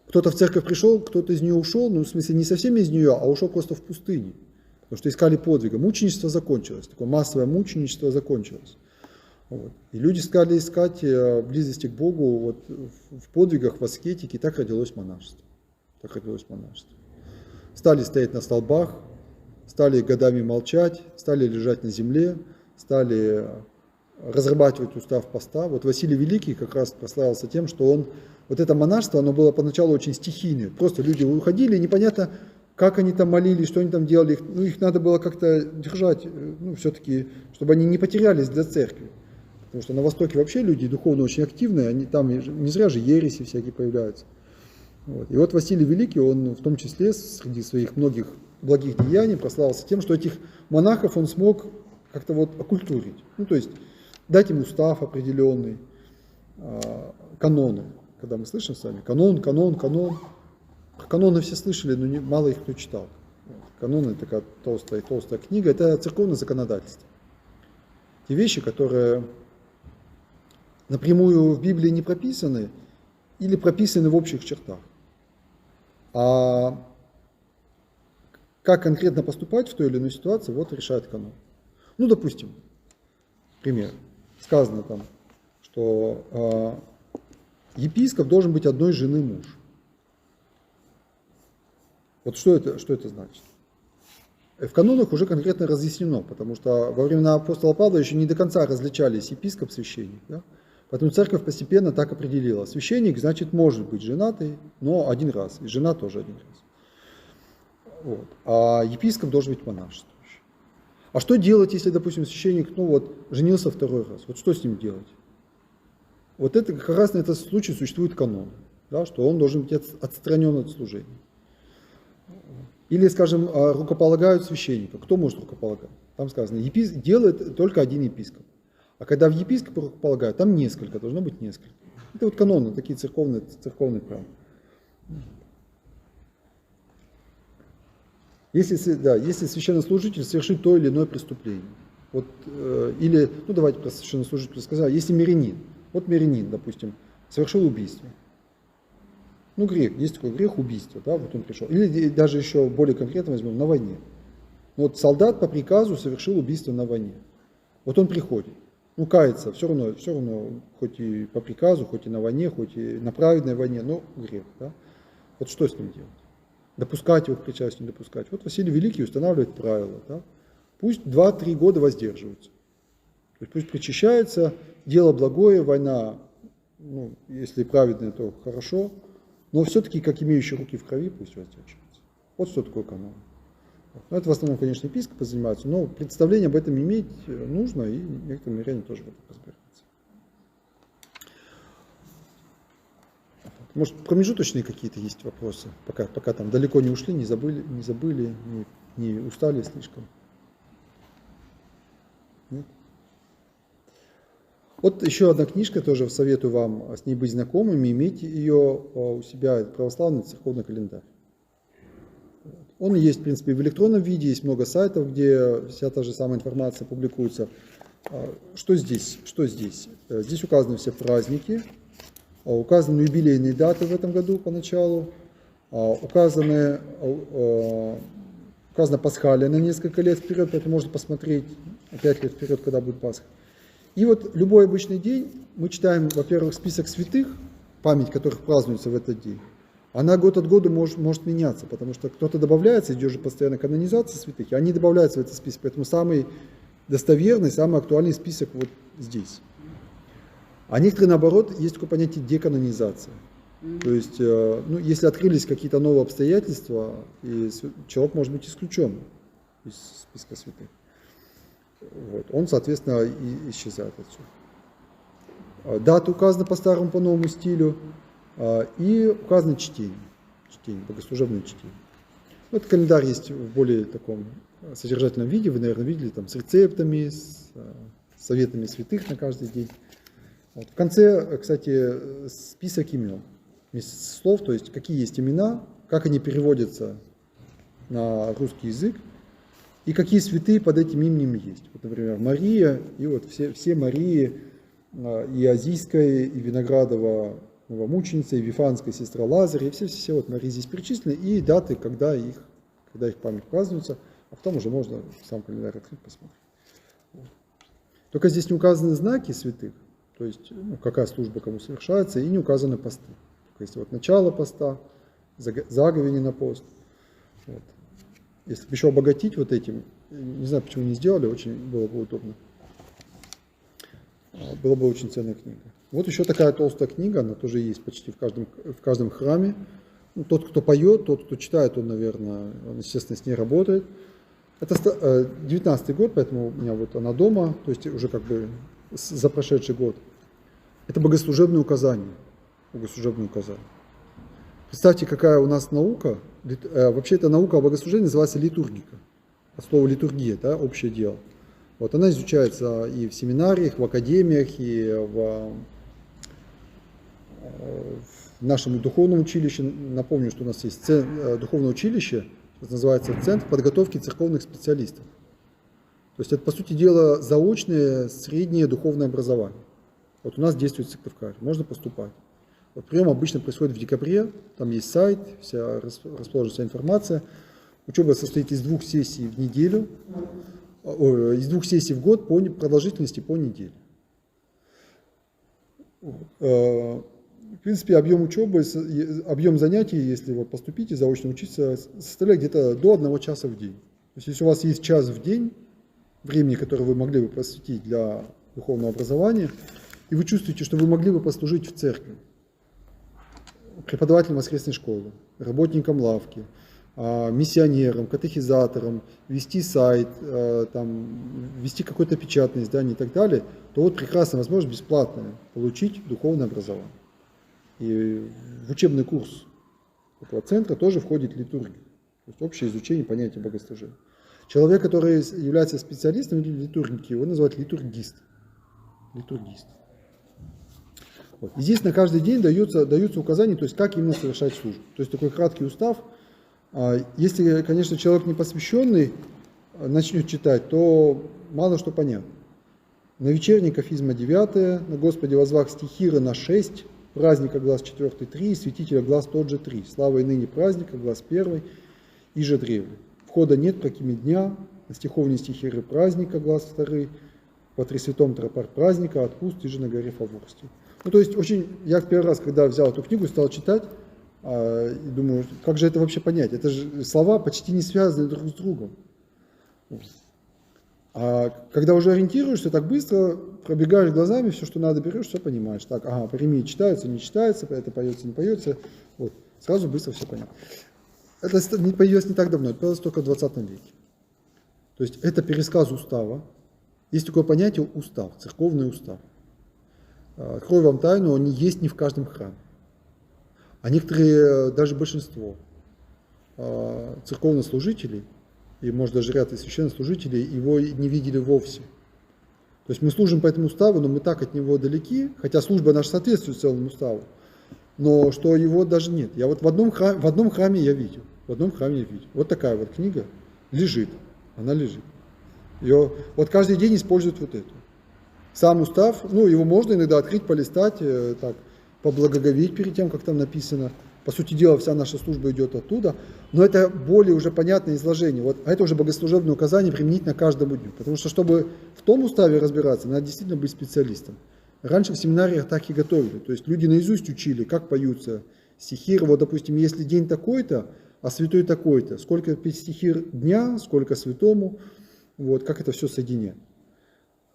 Кто-то в церковь пришел, кто-то из нее ушел, ну, в смысле, не совсем из нее, а ушел просто в пустыню, потому что искали подвига. Мученичество закончилось, такое массовое мученичество закончилось. Вот. И люди стали искать близости к Богу вот, в подвигах, в аскетике, и так родилось монашество. Стали стоять на столбах, стали годами молчать, стали лежать на земле, стали разрабатывать устав поста. Вот Василий Великий как раз прославился тем, что он, вот это монашество, оно было поначалу очень стихийное. Просто люди уходили, непонятно, как они там молились, что они там делали. Их надо было как-то держать, все-таки, чтобы они не потерялись для церкви. Потому что на Востоке вообще люди духовно очень активные, они там не зря же ереси всякие появляются. Вот. И вот Василий Великий, он в том числе среди своих многих благих деяний прославился тем, что этих монахов он смог как-то вот окультурить. Ну, то есть дать им устав определенный, каноны. Когда мы слышим с вами канон. Каноны все слышали, но мало их кто читал. Каноны — такая толстая книга, это церковное законодательство. Те вещи, которые напрямую в Библии не прописаны или прописаны в общих чертах. А как конкретно поступать в той или иной ситуации, вот решает канон. Ну, допустим, пример. Сказано там, что епископ должен быть одной жены муж. Вот что это значит? В канонах уже конкретно разъяснено, потому что во времена апостола Павла еще не до конца различались епископ, священник. Да? Поэтому церковь постепенно так определила. Священник, значит, может быть женатый, но один раз, и жена тоже один раз. Вот. А епископ должен быть монашествующий. А что делать, если, допустим, священник, женился второй раз? Вот что с ним делать? Вот это как раз на этот случай существует канон, да, что он должен быть отстранен от служения. Или, скажем, рукополагают священника. Кто может рукополагать? Там сказано, делает только один епископ. А когда в епископа рукополагают, там несколько, должно быть несколько. Это вот каноны, такие церковные правила. Если священнослужитель совершит то или иное преступление, давайте про священнослужителя сказать, если мирянин, допустим, совершил убийство. Грех, есть такой грех убийства, да, вот он пришел. Или даже еще более конкретно возьмем, на войне. Вот солдат по приказу совершил убийство на войне. Вот он приходит. Ну, кается, все равно, хоть и по приказу, хоть и на войне, хоть и на праведной войне, но грех. Да? Вот что с ним делать? Допускать его к причастию, не допускать. Вот Василий Великий устанавливает правила. Да? Пусть 2-3 года воздерживаются. То есть пусть причащается, дело благое, война, ну, если праведная, то хорошо, но все-таки, как имеющий руки в крови, пусть воздерживается. Вот что такое канон. Ну, это в основном, конечно, епископы занимаются, но представление об этом иметь нужно, и некоторые миряне тоже в этом разбираются. Может, промежуточные какие-то есть вопросы, пока там далеко не ушли, не забыли, не устали слишком? Нет? Вот еще одна книжка, тоже советую вам с ней быть знакомыми, иметь ее у себя, православный церковный календарь. Он есть, в принципе, в электронном виде, есть много сайтов, где вся та же самая информация публикуется. Что здесь? Здесь указаны все праздники, указаны юбилейные даты в этом году поначалу, указана пасхалия на несколько лет вперед, поэтому можно посмотреть 5 лет вперед, когда будет Пасха. И вот любой обычный день мы читаем, во-первых, список святых, память которых празднуется в этот день. Она год от года может меняться, потому что кто-то добавляется, идет же постоянно канонизация святых, и они добавляются в этот список. Поэтому самый достоверный, самый актуальный список вот здесь. А некоторые, наоборот, есть такое понятие деканонизация. То есть, ну, если открылись какие-то новые обстоятельства, и человек может быть исключен из списка святых. Вот. Он, соответственно, и исчезает отсюда. Дата указана по старому, по новому стилю. И указано чтение, богослужебное чтение. Вот календарь есть в более таком содержательном виде, вы, наверное, видели, там, с рецептами, с советами святых на каждый день. Вот. В конце, кстати, список имен, вместе слов, то есть какие есть имена, как они переводятся на русский язык, и какие святые под этим именем есть. Вот, например, Мария, и вот все Марии, и Азийская, и Виноградова, новомученица, и Вифанская сестра Лазаря, и все вот Марии здесь перечислены, и даты, когда их память празднуется, а потом уже можно сам календарь открыть, посмотреть. Вот. Только здесь не указаны знаки святых, то есть какая служба кому совершается, и не указаны посты. То есть вот начало поста, заговение на пост. Вот. Если бы еще обогатить вот этим, не знаю, почему не сделали, очень было бы удобно. Была бы очень ценная книга. Вот еще такая толстая книга, она тоже есть почти в каждом храме. Ну, тот, кто поет, тот, кто читает, он, наверное, он, естественно, с ней работает. Это 19-й год, поэтому у меня вот она дома, то есть уже как бы за прошедший год. Это богослужебные указания. Представьте, какая у нас наука. Вообще эта наука о богослужении называется литургика. От слова литургия, да, общее дело. Вот она изучается и в семинариях, в академиях, и в нашем духовном училище. Напомню, что у нас есть духовное училище, называется Центр подготовки церковных специалистов. То есть это, по сути дела, заочное среднее духовное образование. Вот у нас действует в Сыктывкаре, можно поступать. Вот прием обычно происходит в декабре, там есть сайт, расположена вся информация. Учеба состоит из 2 сессий в неделю, из 2 сессий в год по продолжительности по неделе. В принципе, объем учебы, объем занятий, если вот поступите, заочно учиться, составляет где-то до 1 часа в день. То есть, если у вас есть час в день, времени, которое вы могли бы посвятить для духовного образования, и вы чувствуете, что вы могли бы послужить в церкви, преподавателем воскресной школы, работником лавки, миссионером, катехизатором, вести сайт, там, вести какое-то печатное издание и так далее, то вот прекрасная возможность бесплатно получить духовное образование. И в учебный курс этого центра тоже входит литургия, то есть общее изучение понятия богослужения. Человек, который является специалистом в литургике, его называют литургист. Вот. И здесь на каждый день даются указания, то есть как именно совершать службу. То есть такой краткий устав. Если, конечно, человек не посвященный начнет читать, то мало что понятно. На вечерний кафизма 9, на Господи возвах стихиры на 6, праздника глаз 4 3, святителя глаз тот же 3, слава и ныне праздника глаз 1 и же древле. Входа нет, прокими дня, на стиховни стихиры праздника глаз 2, по Тресвятом тропар праздника, отпусти же на горе Фаворской. Ну, то есть, очень, я первый раз, когда взял эту книгу, стал читать, и думаю, как же это вообще понять? Это же слова почти не связаны друг с другом. А когда уже ориентируешься, так быстро пробегаешь глазами, все, что надо, берешь, все понимаешь. Так, ага, паремия читается, не читается, это поется, не поется. Вот, сразу быстро все понятно. Это не появилось не так давно, это появилось только в 20 веке. То есть это пересказ устава. Есть такое понятие устав, церковный устав. Открою вам тайну, он не есть не в каждом храме. А некоторые, даже большинство церковнослужителей, и может даже ряд священнослужителей, его не видели вовсе. То есть мы служим по этому уставу, но мы так от него далеки, хотя служба наша соответствует целому уставу, но что его даже нет. Я вот в одном храме я видел. Вот такая вот книга лежит, она лежит. Ее вот каждый день используют вот эту. Сам устав, ну его можно иногда открыть, полистать, так, поблагоговеть перед тем, как там написано. По сути дела, вся наша служба идет оттуда, но это более уже понятное изложение. Вот, а это уже богослужебное указание применительно каждому дню. Потому что, чтобы в том уставе разбираться, надо действительно быть специалистом. Раньше в семинариях так и готовили. То есть люди наизусть учили, как поются стихиры. Вот, допустим, если день такой-то, а святой такой-то, сколько петь стихир дня, сколько святому, вот, как это все соединять.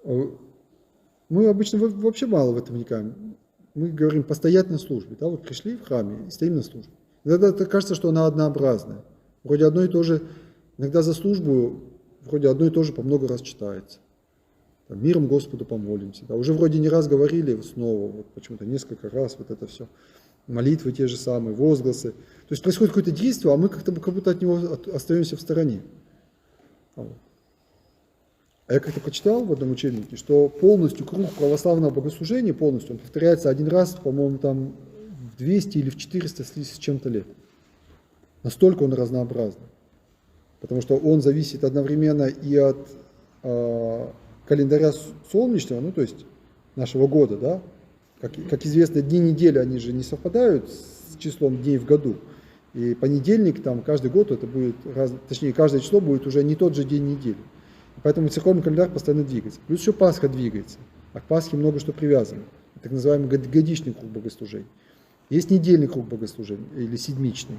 Мы обычно вообще мало в этом вникаем. Мы говорим постоять на службе. Да, вот пришли в храме и стоим на службе. Иногда кажется, что она однообразная. Вроде одно и то же, иногда за службу вроде одно и то же по много раз читается. Там, миром Господу помолимся. Да, уже вроде не раз говорили снова, вот почему-то несколько раз вот это все. Молитвы те же самые, возгласы. То есть происходит какое-то действие, а мы как будто от него остаемся в стороне. А я как-то прочитал в одном учебнике, что полностью круг православного богослужения, полностью, он повторяется один раз, по-моему, там в 200 или в 400 с чем-то лет. Настолько он разнообразный. Потому что он зависит одновременно и от календаря солнечного, ну то есть нашего года, да. Как известно, дни недели, они же не совпадают с числом дней в году. И понедельник, там, каждый год это будет, точнее, каждое число будет уже не тот же день недели. Поэтому церковный календарь постоянно двигается. Плюс еще Пасха двигается. А к Пасхе много что привязано. Так называемый годичный круг богослужений. Есть недельный круг богослужений, или седмичный.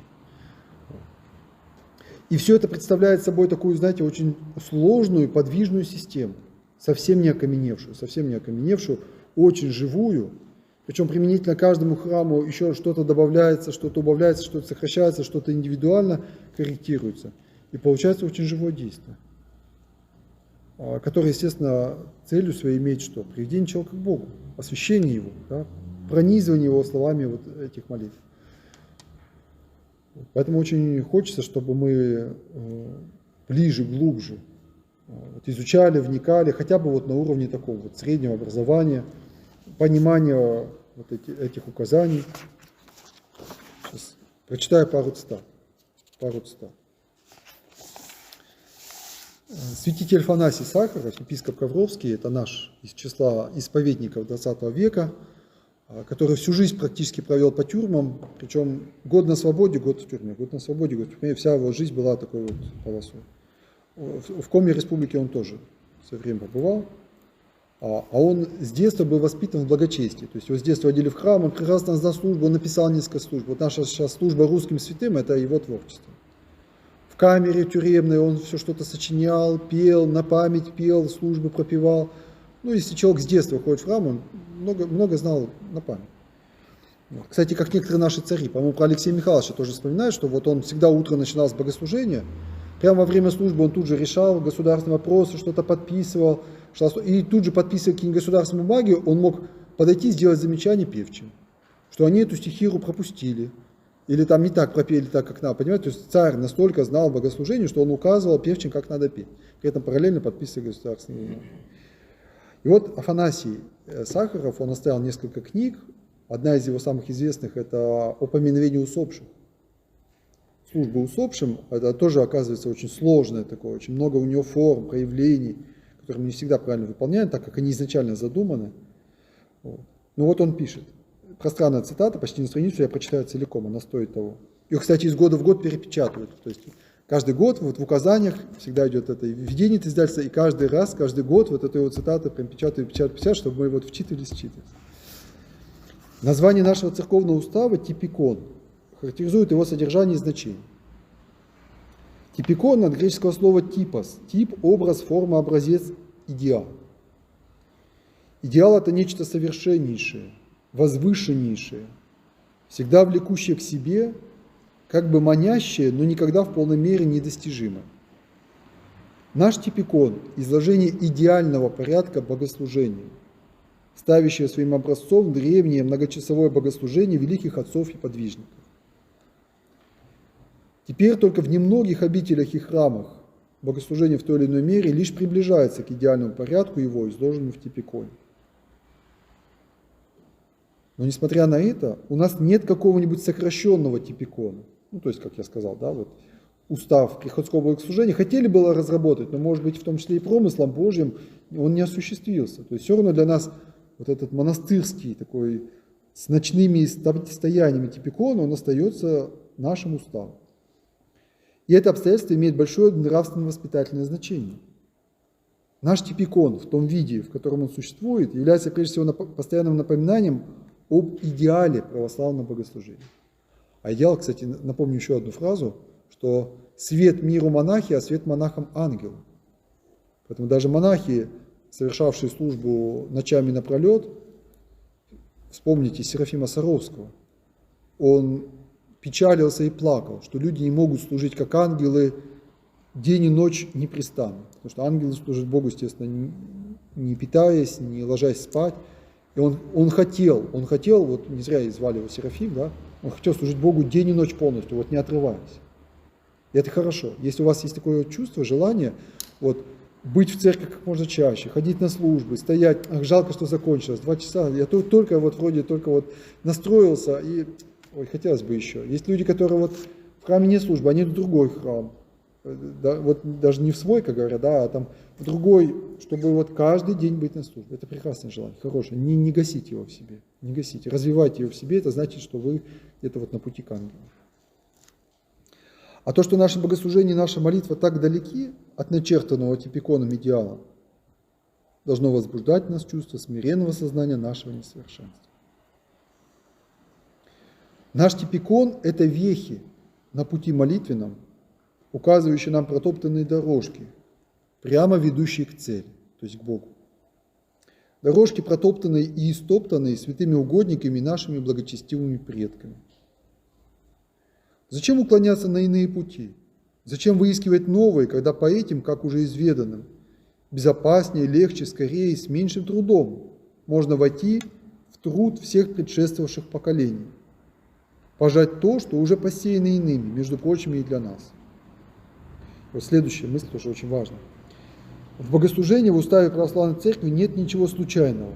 И все это представляет собой такую, знаете, очень сложную, подвижную систему. Совсем не окаменевшую, очень живую. Причем применительно к каждому храму еще что-то добавляется, что-то убавляется, что-то сокращается, что-то индивидуально корректируется. И получается очень живое действие, которое, естественно, целью своей имеет что? Приведение человека к Богу, освящение его, да? Пронизывание его словами вот этих молитв. Поэтому очень хочется, чтобы мы ближе, глубже вот изучали, вникали, хотя бы вот на уровне такого вот среднего образования, понимания вот этих указаний. Сейчас прочитаю пару цитат. Святитель Афанасий Сахаров, епископ Ковровский, это наш из числа исповедников 20 века, который всю жизнь практически провел по тюрьмам, причем год на свободе, год в тюрьме, вся его жизнь была такой вот полосой. В Коме Республике он тоже все время побывал, а он с детства был воспитан в благочестии, то есть его с детства водили в храм, он прекрасно знал службу, он написал несколько служб. Вот наша сейчас служба русским святым, это его творчество. В камере тюремной он все что-то сочинял, пел, на память пел, службы пропевал. Ну, если человек с детства ходит в храм, он много знал на память. Кстати, как некоторые наши цари, по-моему, про Алексея Михайловича тоже вспоминают, что вот он всегда утро начинал с богослужения, прямо во время службы он тут же решал государственные вопросы, что-то подписывал, и тут же подписывая какие-нибудь государственные бумаги, он мог подойти и сделать замечание певчим, что они эту стихиру пропустили, или там не так пропели, так как надо, понимаете? То есть царь настолько знал богослужение, что он указывал певчим, как надо петь, при этом параллельно подписывая государственные бумаги. И вот Афанасий Сахаров, он оставил несколько книг. Одна из его самых известных – это «О поминовении усопших». Служба усопшим – это тоже, оказывается, очень сложное такое, очень много у него форм, проявлений, которые мы не всегда правильно выполняем, так как они изначально задуманы. Вот. Ну вот он пишет. Пространная цитата, почти на страницу, я прочитаю целиком, она стоит того. Ее, кстати, из года в год перепечатывают. То есть Каждый год вот в указаниях всегда идет это введение издательства, и каждый раз, каждый год вот эту вот цитату прям печатаю, чтобы мы вот вчитывались. Название нашего церковного устава «типикон» характеризует его содержание и значение. Типикон от греческого слова «типос» – тип, образ, форма, образец, идеал. Идеал – это нечто совершеннейшее, возвышеннейшее, всегда влекущее к себе, как бы манящее, но никогда в полной мере недостижимое. Наш типикон – изложение идеального порядка богослужения, ставящее своим образцом древнее многочасовое богослужение великих отцов и подвижников. Теперь только в немногих обителях и храмах богослужение в той или иной мере лишь приближается к идеальному порядку его, изложенному в типиконе. Но несмотря на это, у нас нет какого-нибудь сокращенного типикона. Ну, то есть, как я сказал, да, вот устав приходского богослужения хотели было разработать, но, может быть, в том числе и промыслом Божьим он не осуществился. То есть, все равно для нас вот этот монастырский такой с ночными стояниями типикона, он остается нашим уставом. И это обстоятельство имеет большое нравственно-воспитательное значение. Наш типикон в том виде, в котором он существует, является прежде всего постоянным напоминанием об идеале православного богослужения. А идеал, кстати, напомню еще одну фразу, что свет миру монахи, а свет монахам ангел. Поэтому даже монахи, совершавшие службу ночами напролет, вспомните Серафима Саровского, он печалился и плакал, что люди не могут служить как ангелы день и ночь непрестанно. Потому что ангелы служат Богу, естественно, не питаясь, не ложась спать. И он хотел, вот не зря и звали его Серафим, да, он хотел служить Богу день и ночь полностью, вот не отрываясь. И это хорошо. Если у вас есть такое чувство, желание, вот, быть в церкви как можно чаще, ходить на службы, стоять, жалко, что закончилось, 2 часа, я только настроился, и, хотелось бы еще. Есть люди, которые вот в храме нет службы, они в другой храм, да, вот даже не в свой, как говорят, да, а там в другой, чтобы вот каждый день быть на службе. Это прекрасное желание, хорошее. Не гасите его в себе, не гасите, развивайте его в себе, это значит, что вы где-то вот на пути к ангелу. А то, что наше богослужение и наша молитва так далеки от начертанного типиконом идеала, должно возбуждать в нас чувство смиренного сознания нашего несовершенства. Наш типикон – это вехи на пути молитвенном, указывающие нам протоптанные дорожки, прямо ведущие к цели, то есть к Богу. Дорожки, протоптанные и истоптанные святыми угодниками и нашими благочестивыми предками. Зачем уклоняться на иные пути? Зачем выискивать новые, когда по этим, как уже изведанным, безопаснее, легче, скорее, с меньшим трудом можно войти в труд всех предшествовавших поколений, пожать то, что уже посеяно иными, между прочим, и для нас. Вот следующая мысль тоже очень важна. В богослужении в уставе православной церкви нет ничего случайного.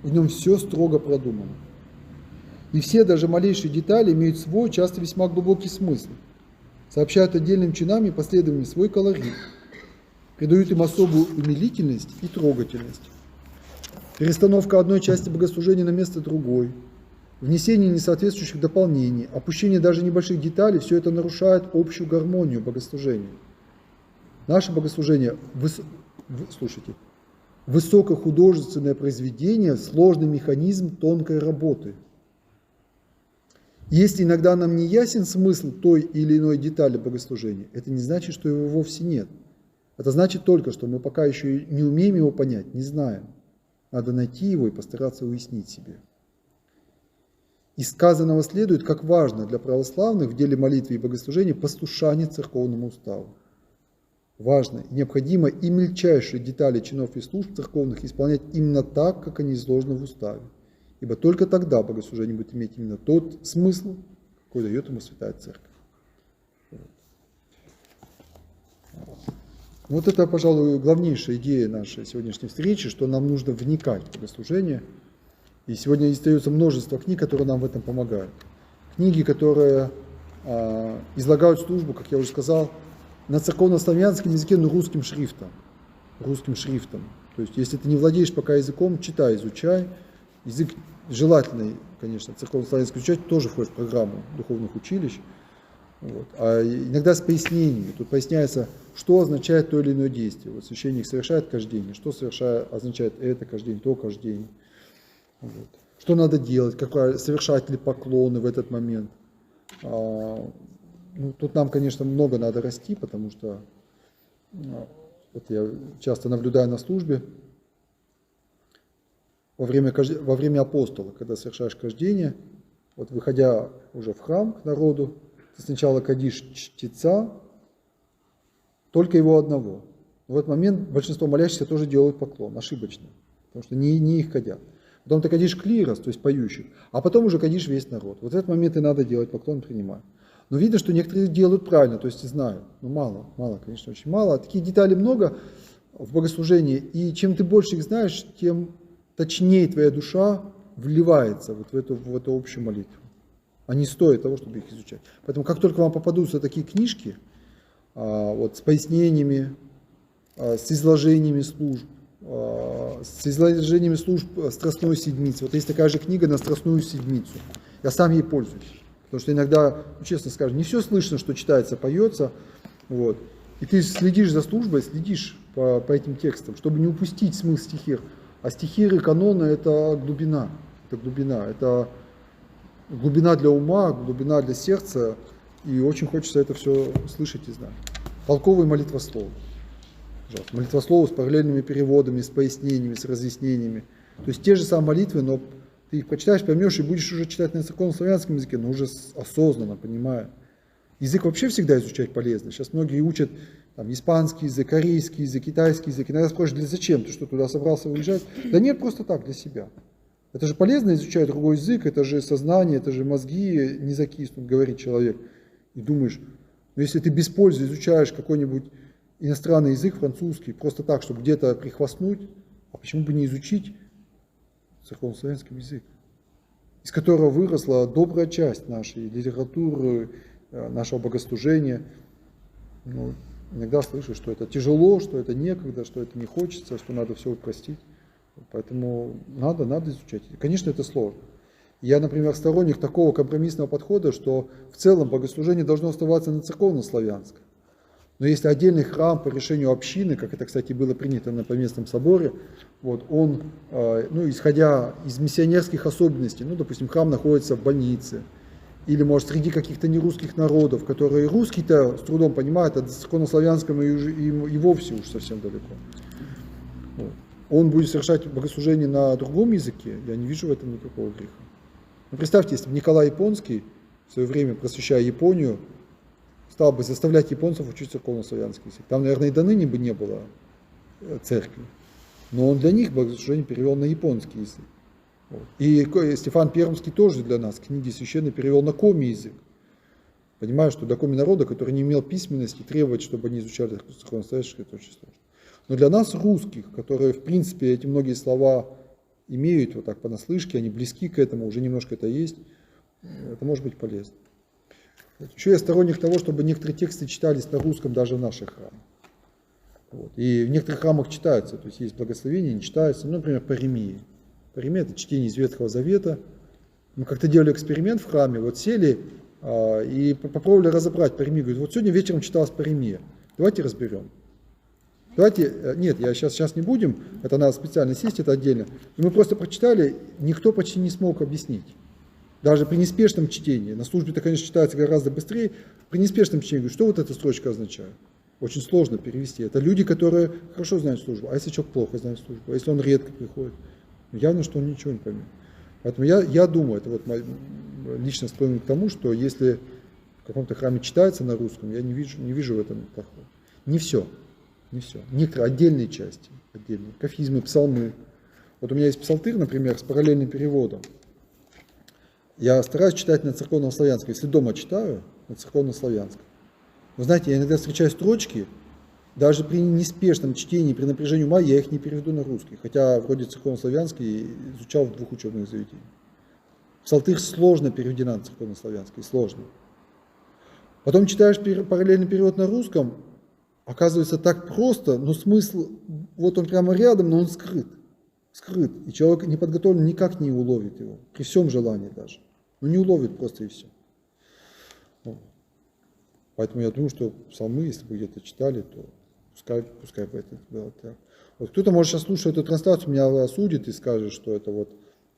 В нем все строго продумано. И все, даже малейшие детали, имеют свой, часто весьма глубокий смысл. Сообщают отдельным чинам и последовательно свой колорит. Придают им особую умилительность и трогательность. Перестановка одной части богослужения на место другой. Внесение несоответствующих дополнений, опущение даже небольших деталей, все это нарушает общую гармонию богослужения. Наше богослужение, высокохудожественное произведение, сложный механизм тонкой работы. Если иногда нам не ясен смысл той или иной детали богослужения, это не значит, что его вовсе нет. Это значит только, что мы пока еще не умеем его понять, не знаем. Надо найти его и постараться уяснить себе. Из сказанного следует, как важно для православных в деле молитвы и богослужения послушание церковному уставу. Важно и необходимо и мельчайшие детали чинов и служб церковных исполнять именно так, как они изложены в уставе. Ибо только тогда богослужение будет иметь именно тот смысл, какой дает ему Святая Церковь. Вот это, пожалуй, главнейшая идея нашей сегодняшней встречи, что нам нужно вникать в богослужение. И сегодня остается множество книг, которые нам в этом помогают. Книги, которые излагают службу, как я уже сказал, на церковно-славянском языке, но русским шрифтом. То есть, если ты не владеешь пока языком, читай, изучай. Язык желательный, конечно, церковно-славянский изучать тоже входит в программу духовных училищ. Вот. А иногда с пояснениями. Тут поясняется, что означает то или иное действие. Вот священник совершает кождение, что означает это кождение, то кождение. Вот. Что надо делать, совершать ли поклоны в этот момент. Тут нам, конечно, много надо расти, потому что вот я часто наблюдаю на службе, во время апостола, когда совершаешь кождение, вот выходя уже в храм к народу, ты сначала кадишь чтеца, только его одного. В этот момент большинство молящихся тоже делают поклон, ошибочно, потому что не их кадят. Потом ты кадишь клирос, то есть поющих, а потом уже кадишь весь народ. Вот в этот момент и надо делать поклон, принимать. Но видно, что некоторые делают правильно, то есть знают. Мало, конечно, очень мало. Таких деталей много в богослужении, и чем ты больше их знаешь, тем точнее твоя душа вливается вот в эту общую молитву. Они стоят того, чтобы их изучать. Поэтому как только вам попадутся такие книжки, вот, с пояснениями, с изложениями служб, Страстной Седмицы. Вот есть такая же книга на Страстную Седмицу. Я сам ей пользуюсь. Потому что иногда, честно скажем, не все слышно, что читается, поется. Вот. И ты следишь за службой, следишь по этим текстам, чтобы не упустить смысл стихир. А стихиры канона – это глубина. Это глубина для ума, глубина для сердца. И очень хочется это все слышать и знать. Толковый молитвослов. Молитвословы с параллельными переводами, с пояснениями, с разъяснениями. То есть те же самые молитвы, но ты их прочитаешь, поймешь и будешь уже читать на церковно-славянском языке, но уже осознанно, понимая. Язык вообще всегда изучать полезно. Сейчас многие учат испанский язык, корейский язык, китайский язык. Иногда спрашивают, зачем? Ты что, туда собрался уезжать? Да нет, просто так, для себя. Это же полезно изучать другой язык, это же сознание, это же мозги не закиснут, говорит человек. И думаешь, если ты без пользы изучаешь какой-нибудь иностранный язык, французский, просто так, чтобы где-то прихвастнуть, а почему бы не изучить церковно-славянский язык, из которого выросла добрая часть нашей литературы, нашего богослужения. Иногда слышу, что это тяжело, что это некогда, что это не хочется, что надо все упростить. Поэтому надо изучать. Конечно, это сложно. Я, например, сторонник такого компромиссного подхода, что в целом богослужение должно оставаться на церковно-славянском. Но если отдельный храм по решению общины, как это, кстати, было принято на Поместном соборе, вот, он, исходя из миссионерских особенностей, допустим, храм находится в больнице, или, может, среди каких-то нерусских народов, которые русский-то с трудом понимают, а церковно-славянском и вовсе уж совсем далеко. Вот. Он будет совершать богослужение на другом языке, я не вижу в этом никакого греха. Представьте, если бы Николай Японский, в свое время просвещая Японию, стал бы заставлять японцев учить церковно-славянский язык. Там, наверное, и до ныне бы не было церкви. Но он для них богослужение перевел на японский язык. Вот. И Стефан Пермский тоже для нас книги священные перевел на коми язык. Понимаю, что для коми народа, который не имел письменности, требовать, чтобы они изучали церковно-славянский, это очень сложно. Но для нас, русских, которые, в принципе, эти многие слова имеют вот так понаслышке, они близки к этому, уже немножко это есть, это может быть полезно. Еще я сторонник того, чтобы некоторые тексты читались на русском даже в наших храмах. Вот. И в некоторых храмах читаются, то есть есть благословения, не читаются, например, Паремия. Паремия – это чтение из Ветхого Завета. Мы как-то делали эксперимент в храме, вот сели и попробовали разобрать Паремию. Говорят, вот сегодня вечером читалась Паремия, давайте разберем. Нет, сейчас не будем, это надо специально сесть, это отдельно. И мы просто прочитали, никто почти не смог объяснить. Даже при неспешном чтении, на службе-то, конечно, читается гораздо быстрее, при неспешном чтении, что вот эта строчка означает? Очень сложно перевести. Это люди, которые хорошо знают службу, а если человек плохо знает службу, а если он редко приходит, явно, что он ничего не поймет. Поэтому я думаю, это вот лично склонен к тому, что если в каком-то храме читается на русском, я не вижу в этом плохого. Не все. Некоторые отдельные части, кафизмы, псалмы. Вот у меня есть псалтырь, например, с параллельным переводом. Я стараюсь читать на церковно-славянском. Если дома читаю, на церковно-славянском. Вы знаете, я иногда встречаю строчки, даже при неспешном чтении, при напряжении ума, я их не переведу на русский. Хотя вроде церковно-славянский изучал в 2 учебных заведениях. Псалтырь сложно переведена на церковно-славянский, сложно. Потом читаешь параллельный перевод на русском, оказывается так просто, но смысл, вот он прямо рядом, но он скрыт. И человек неподготовленный никак не уловит его, при всем желании даже. Не уловит просто и все. Поэтому я думаю, что псалмы, если вы где-то читали, то пускай бы это было так. Вот кто-то, может, сейчас слушая эту трансляцию, меня осудит и скажет, что это вот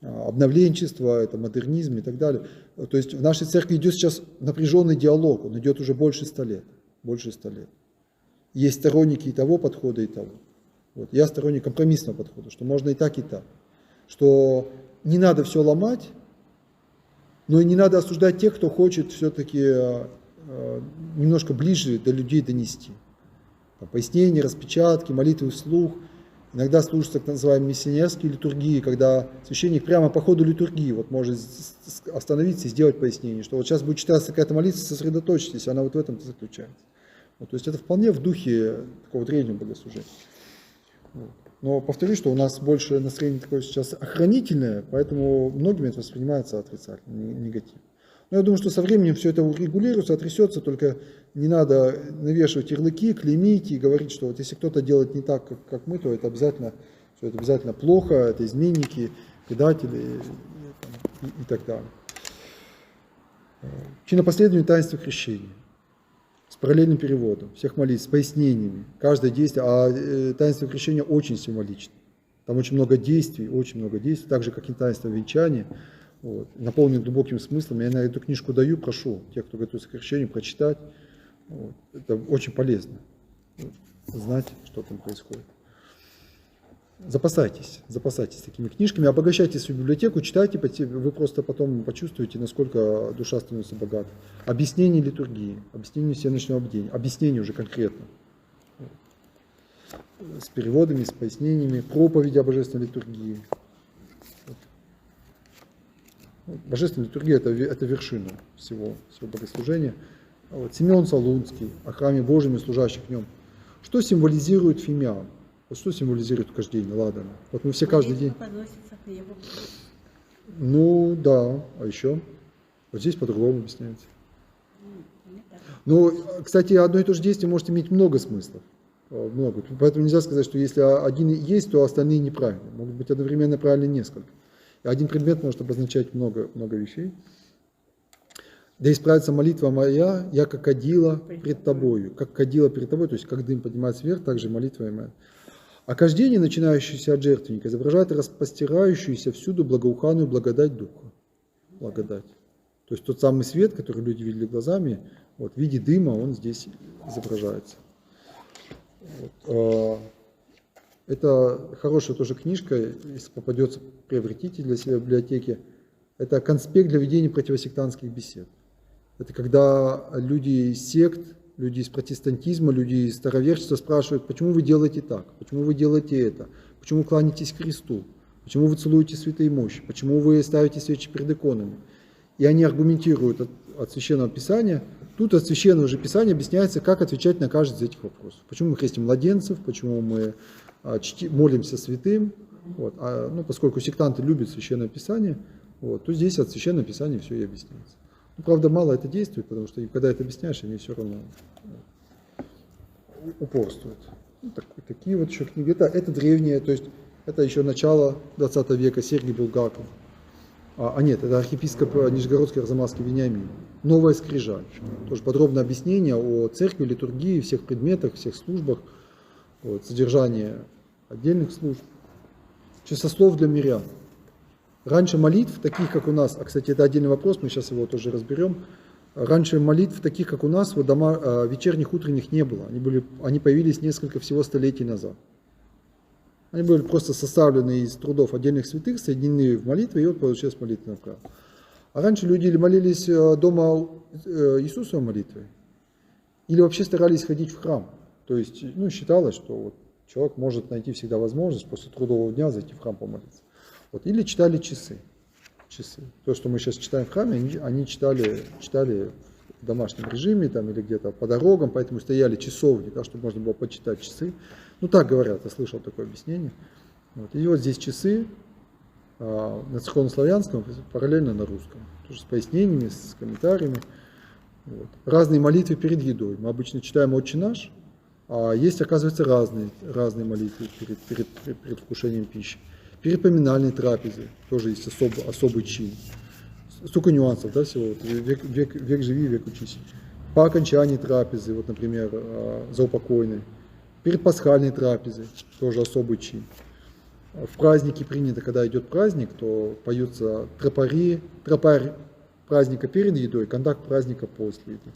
обновленчество, это модернизм и так далее. То есть в нашей церкви идет сейчас напряженный диалог, он идет уже больше 100 лет. Больше 100 лет. Есть сторонники и того подхода, и того. Вот. Я сторонник компромиссного подхода, что можно и так, что не надо все ломать, но и не надо осуждать тех, кто хочет все-таки немножко ближе до людей донести. Там, пояснения, распечатки, молитвы вслух. Иногда служатся так называемые миссионерские литургии, когда священник прямо по ходу литургии вот может остановиться и сделать пояснение, что вот сейчас будет читаться какая-то молитва, сосредоточьтесь, она вот в этом-то заключается. Вот, то есть это вполне в духе такого древнего богослужения. Вот. Но повторюсь, что у нас больше настроение такое сейчас охранительное, поэтому многими это воспринимается отрицательно, негативно. Но я думаю, что со временем все это урегулируется, отрясется, только не надо навешивать ярлыки, клеймить и говорить, что вот если кто-то делает не так, как мы, то это обязательно плохо, это изменники, предатели и так далее. Чинопоследование таинства крещения. С параллельным переводом всех молитв, с пояснениями, каждое действие, а таинство крещения очень символично. Там очень много действий, так же, как и таинство венчания, вот, наполнен глубоким смыслом. Я на эту книжку даю, прошу тех, кто готовится к крещению, прочитать. Вот. Это очень полезно, знать, что там происходит. Запасайтесь такими книжками, обогащайте свою библиотеку, читайте, вы просто потом почувствуете, насколько душа становится богатой. Объяснение литургии, объяснение всеночного бдения, объяснение уже конкретно. С переводами, с пояснениями, проповеди о божественной литургии. Божественная литургия – это вершина всего богослужения. Вот. Симеон Солунский о храме Божьем и служащих в нем. Что символизирует фимиам? Вот что символизирует кождение ладана? Вот мы все каждый день... Ну да, а еще? Вот здесь по-другому объясняется. Ну, кстати, одно и то же действие может иметь много смыслов. Много. Поэтому нельзя сказать, что если один есть, то остальные неправильные. Могут быть одновременно правильно несколько. И один предмет может обозначать много вещей. Да исправится молитва моя, я как кадила пред тобою. Как кадила пред тобой, то есть как дым поднимается вверх, так же молитва моя. А кождение, начинающееся от жертвенника, изображает распостирающуюся всюду благоуханную благодать Духа. Благодать. То есть тот самый свет, который люди видели глазами, вот, в виде дыма он здесь изображается. Вот. Это хорошая тоже книжка, если попадется, приобретите для себя в библиотеке. Это конспект для ведения противосектантских бесед. Это когда люди из сект, люди из протестантизма, люди из староверчества спрашивают, почему вы делаете так, почему вы делаете это, почему вы кланяетесь кресту, почему вы целуете святые мощи, почему вы ставите свечи перед иконами. И они аргументируют от Священного Писания. Тут от Священного же Писания объясняется, как отвечать на каждый из этих вопросов. Почему мы крестим младенцев, почему мы молимся святым. Вот. Поскольку сектанты любят Священное Писание, вот, то здесь от Священного Писания все и объясняется. Правда, мало это действует, потому что когда это объясняешь, они все равно упорствуют. Такие вот еще книги. Это древние, то есть это еще начало 20 века, Сергий Булгаков. Нет, это архиепископ Нижегородский Арзамасский Вениамин. Новая скрижаль. Тоже подробное объяснение о церкви, литургии, всех предметах, всех службах, вот, содержание отдельных служб. Часослов для мирян. Раньше молитв, таких как у нас, кстати, это отдельный вопрос, мы сейчас его тоже разберем. Раньше молитв, таких как у нас, вот вечерних, утренних не было. Они появились несколько всего столетий назад. Они были просто составлены из трудов отдельных святых, соединены в молитвы, и вот получилась молитвенная правда. А раньше люди или молились дома Иисусовой молитвой, или вообще старались ходить в храм. То есть считалось, что вот человек может найти всегда возможность после трудового дня зайти в храм помолиться. Вот. Или читали часы. То, что мы сейчас читаем в храме, они читали в домашнем режиме там, или где-то по дорогам, поэтому стояли часовни, да, чтобы можно было почитать часы. Так говорят, я слышал такое объяснение. Вот. И вот здесь часы на церковнославянском, параллельно на русском. Тоже с пояснениями, с комментариями. Вот. Разные молитвы перед едой. Мы обычно читаем «Отче наш», а есть, оказывается, разные молитвы перед вкушением пищи. Перед поминальной трапезой тоже есть особый чин. Столько нюансов, да, всего. Век живи, век учись. по окончании трапезы, вот, например, заупокойной, перед пасхальной трапезой, тоже особый чин. В празднике принято, когда идет праздник, то поются тропарь праздника перед едой, кондак праздника после еды.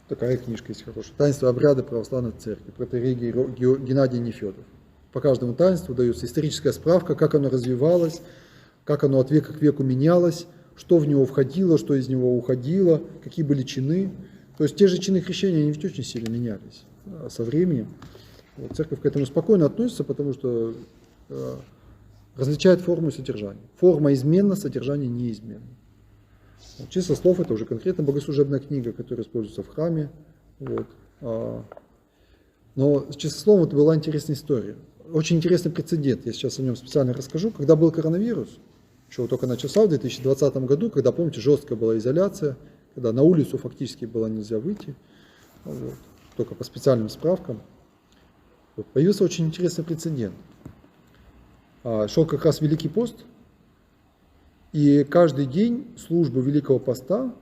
Такая книжка есть хорошая. Таинство обряда православной церкви, протоиерей Геннадий Нефедов. По каждому таинству дается историческая справка, как оно развивалось, как оно от века к веку менялось, что в него входило, что из него уходило, какие были чины. То есть те же чины крещения, они ведь очень сильно менялись со временем. Вот, церковь к этому спокойно относится, потому что различает форму и содержание. Форма изменна, содержание неизменно. Вот, число слов — это уже конкретно богослужебная книга, которая используется в храме. Вот. Но с числословом это была интересная история. Очень интересный прецедент, я сейчас о нем специально расскажу. Когда был коронавирус, еще только начался в 2020 году, когда, помните, жесткая была изоляция, когда на улицу фактически было нельзя выйти, вот, только по специальным справкам, вот, появился очень интересный прецедент. Шел как раз Великий пост, и каждый день службы Великого поста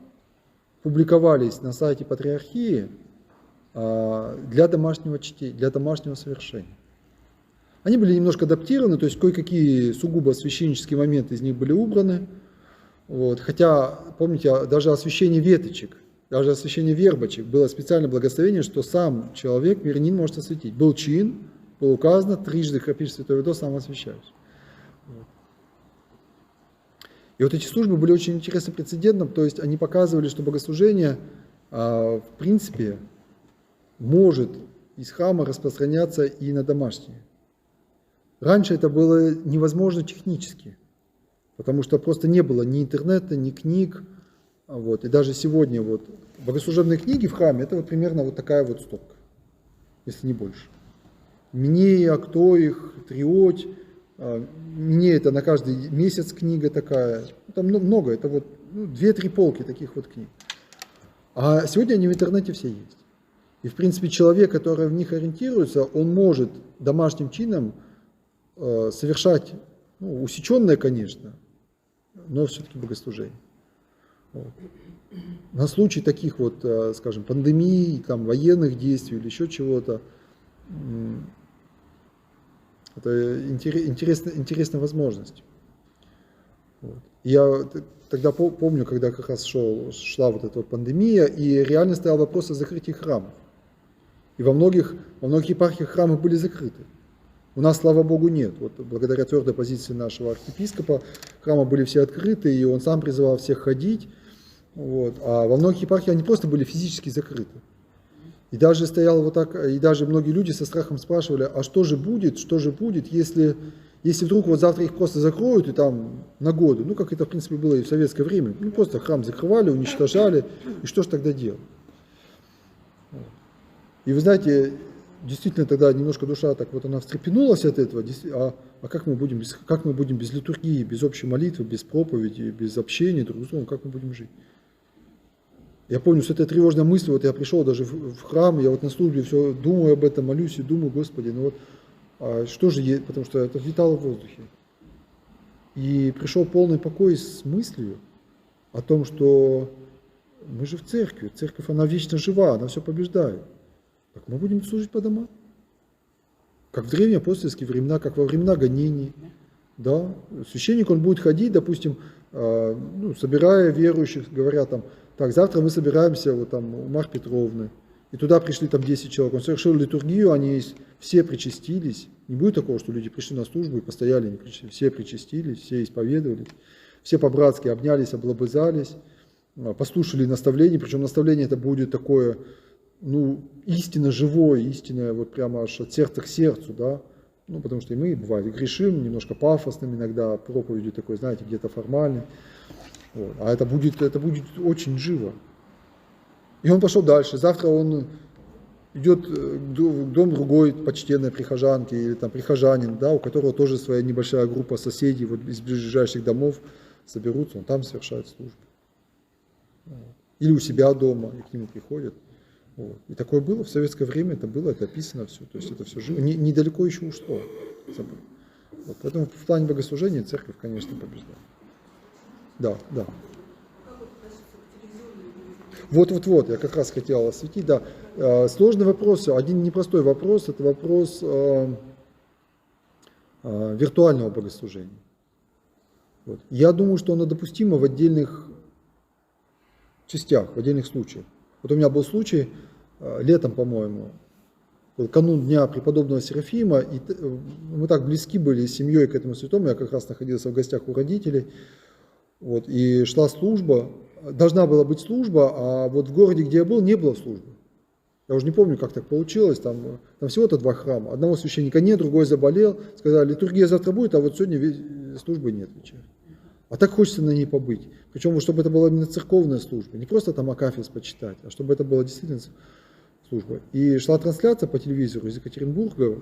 публиковались на сайте Патриархии для домашнего чтения, для домашнего совершения. Они были немножко адаптированы, то есть кое-какие сугубо священнические моменты из них были убраны. Вот. Хотя, помните, даже освящение веточек, даже освящение вербочек было специальное благословение, что сам человек, мирянин, может освятить. Был чин, было указано, трижды храпишь святой водой, сам освящаешь. Вот. И вот эти службы были очень интересным прецедентом, то есть они показывали, что богослужение, в принципе, может из храма распространяться и на домашнее. Раньше это было невозможно технически, потому что просто не было ни интернета, ни книг. Вот. И даже сегодня вот, богослужебные книги в храме — это вот примерно вот такая вот стопка, если не больше. Минея, Актоих, Триоть. Минея — это на каждый месяц книга такая. Там много, это вот 2-3 полки таких вот книг. А сегодня они в интернете все есть. И в принципе человек, который в них ориентируется, он может домашним чином совершать, усеченное, конечно, но все-таки богослужение. Вот. На случай таких вот, скажем, пандемий, там, военных действий или еще чего-то, это интересная возможность. Вот. Я тогда помню, когда как раз шла вот эта вот пандемия, и реально стоял вопрос о закрытии храмов. И во многих епархиях храмы были закрыты. У нас, слава Богу, нет. Вот благодаря твердой позиции нашего архиепископа храмы были все открыты, и он сам призывал всех ходить. Вот. А во многих епархиях они просто были физически закрыты. И даже стояло вот так, и даже многие люди со страхом спрашивали, а что же будет, если вдруг вот завтра их просто закроют и там на годы, как это в принципе было и в советское время, просто храм закрывали, уничтожали, и что же тогда делать? И вы знаете, действительно тогда немножко душа так вот она встрепенулась от этого, а как мы будем без литургии, без общей молитвы, без проповеди, без общения друг с другом, как мы будем жить? Я помню, с этой тревожной мыслью, вот я пришел даже в храм, я вот на службе все думаю об этом, молюсь и думаю, Господи, что же есть, потому что это витало в воздухе. И пришел полный покой с мыслью о том, что мы же в церкви, церковь, она вечно жива, она все побеждает. Так мы будем служить по домам. Как в древние апостольские времена, как во времена гонений. Да? Священник, он будет ходить, допустим, собирая верующих, говоря там, так, завтра мы собираемся вот там у Марьи Петровны, и туда пришли там 10 человек, он совершил литургию, они все причастились, не будет такого, что люди пришли на службу и постояли, не причастились. Все причастились, все исповедовались, все по-братски обнялись, облобызались, послушали наставление, причем наставление это будет такое, истинно живое, истинное вот прямо аж от сердца к сердцу, да, потому что и мы, бывает, и грешим, немножко пафосным иногда, проповедью такой, знаете, где-то формальной. Вот. А это будет очень живо. И он пошел дальше. Завтра он идет в дом другой почтенной прихожанки или там прихожанин, да, у которого тоже своя небольшая группа соседей вот, из ближайших домов соберутся, он там совершает службу. Вот. Или у себя дома, и к нему приходят. Вот. И такое было в советское время, это описано все. То есть это все живо. Недалеко еще ушло. Вот. Поэтому в плане богослужения церковь, конечно, побеждает. Да. Как Вот, я как раз хотел осветить, да. Сложный вопрос, один непростой вопрос, это вопрос виртуального богослужения. Вот. Я думаю, что оно допустимо в отдельных частях, в отдельных случаях. Вот у меня был случай летом, по-моему, был канун Дня преподобного Серафима, и мы так близки были с семьей к этому святому, я как раз находился в гостях у родителей, вот, и шла служба, должна была быть служба, а вот в городе, где я был, не было службы. Я уже не помню, как так получилось, там всего-то 2 храма, одного священника нет, другой заболел, сказали, литургия завтра будет, а вот сегодня службы нет вечера. А так хочется на ней побыть. Причем, чтобы это была именно церковная служба, не просто там акафист почитать, а чтобы это была действительно служба. И шла трансляция по телевизору из Екатеринбурга,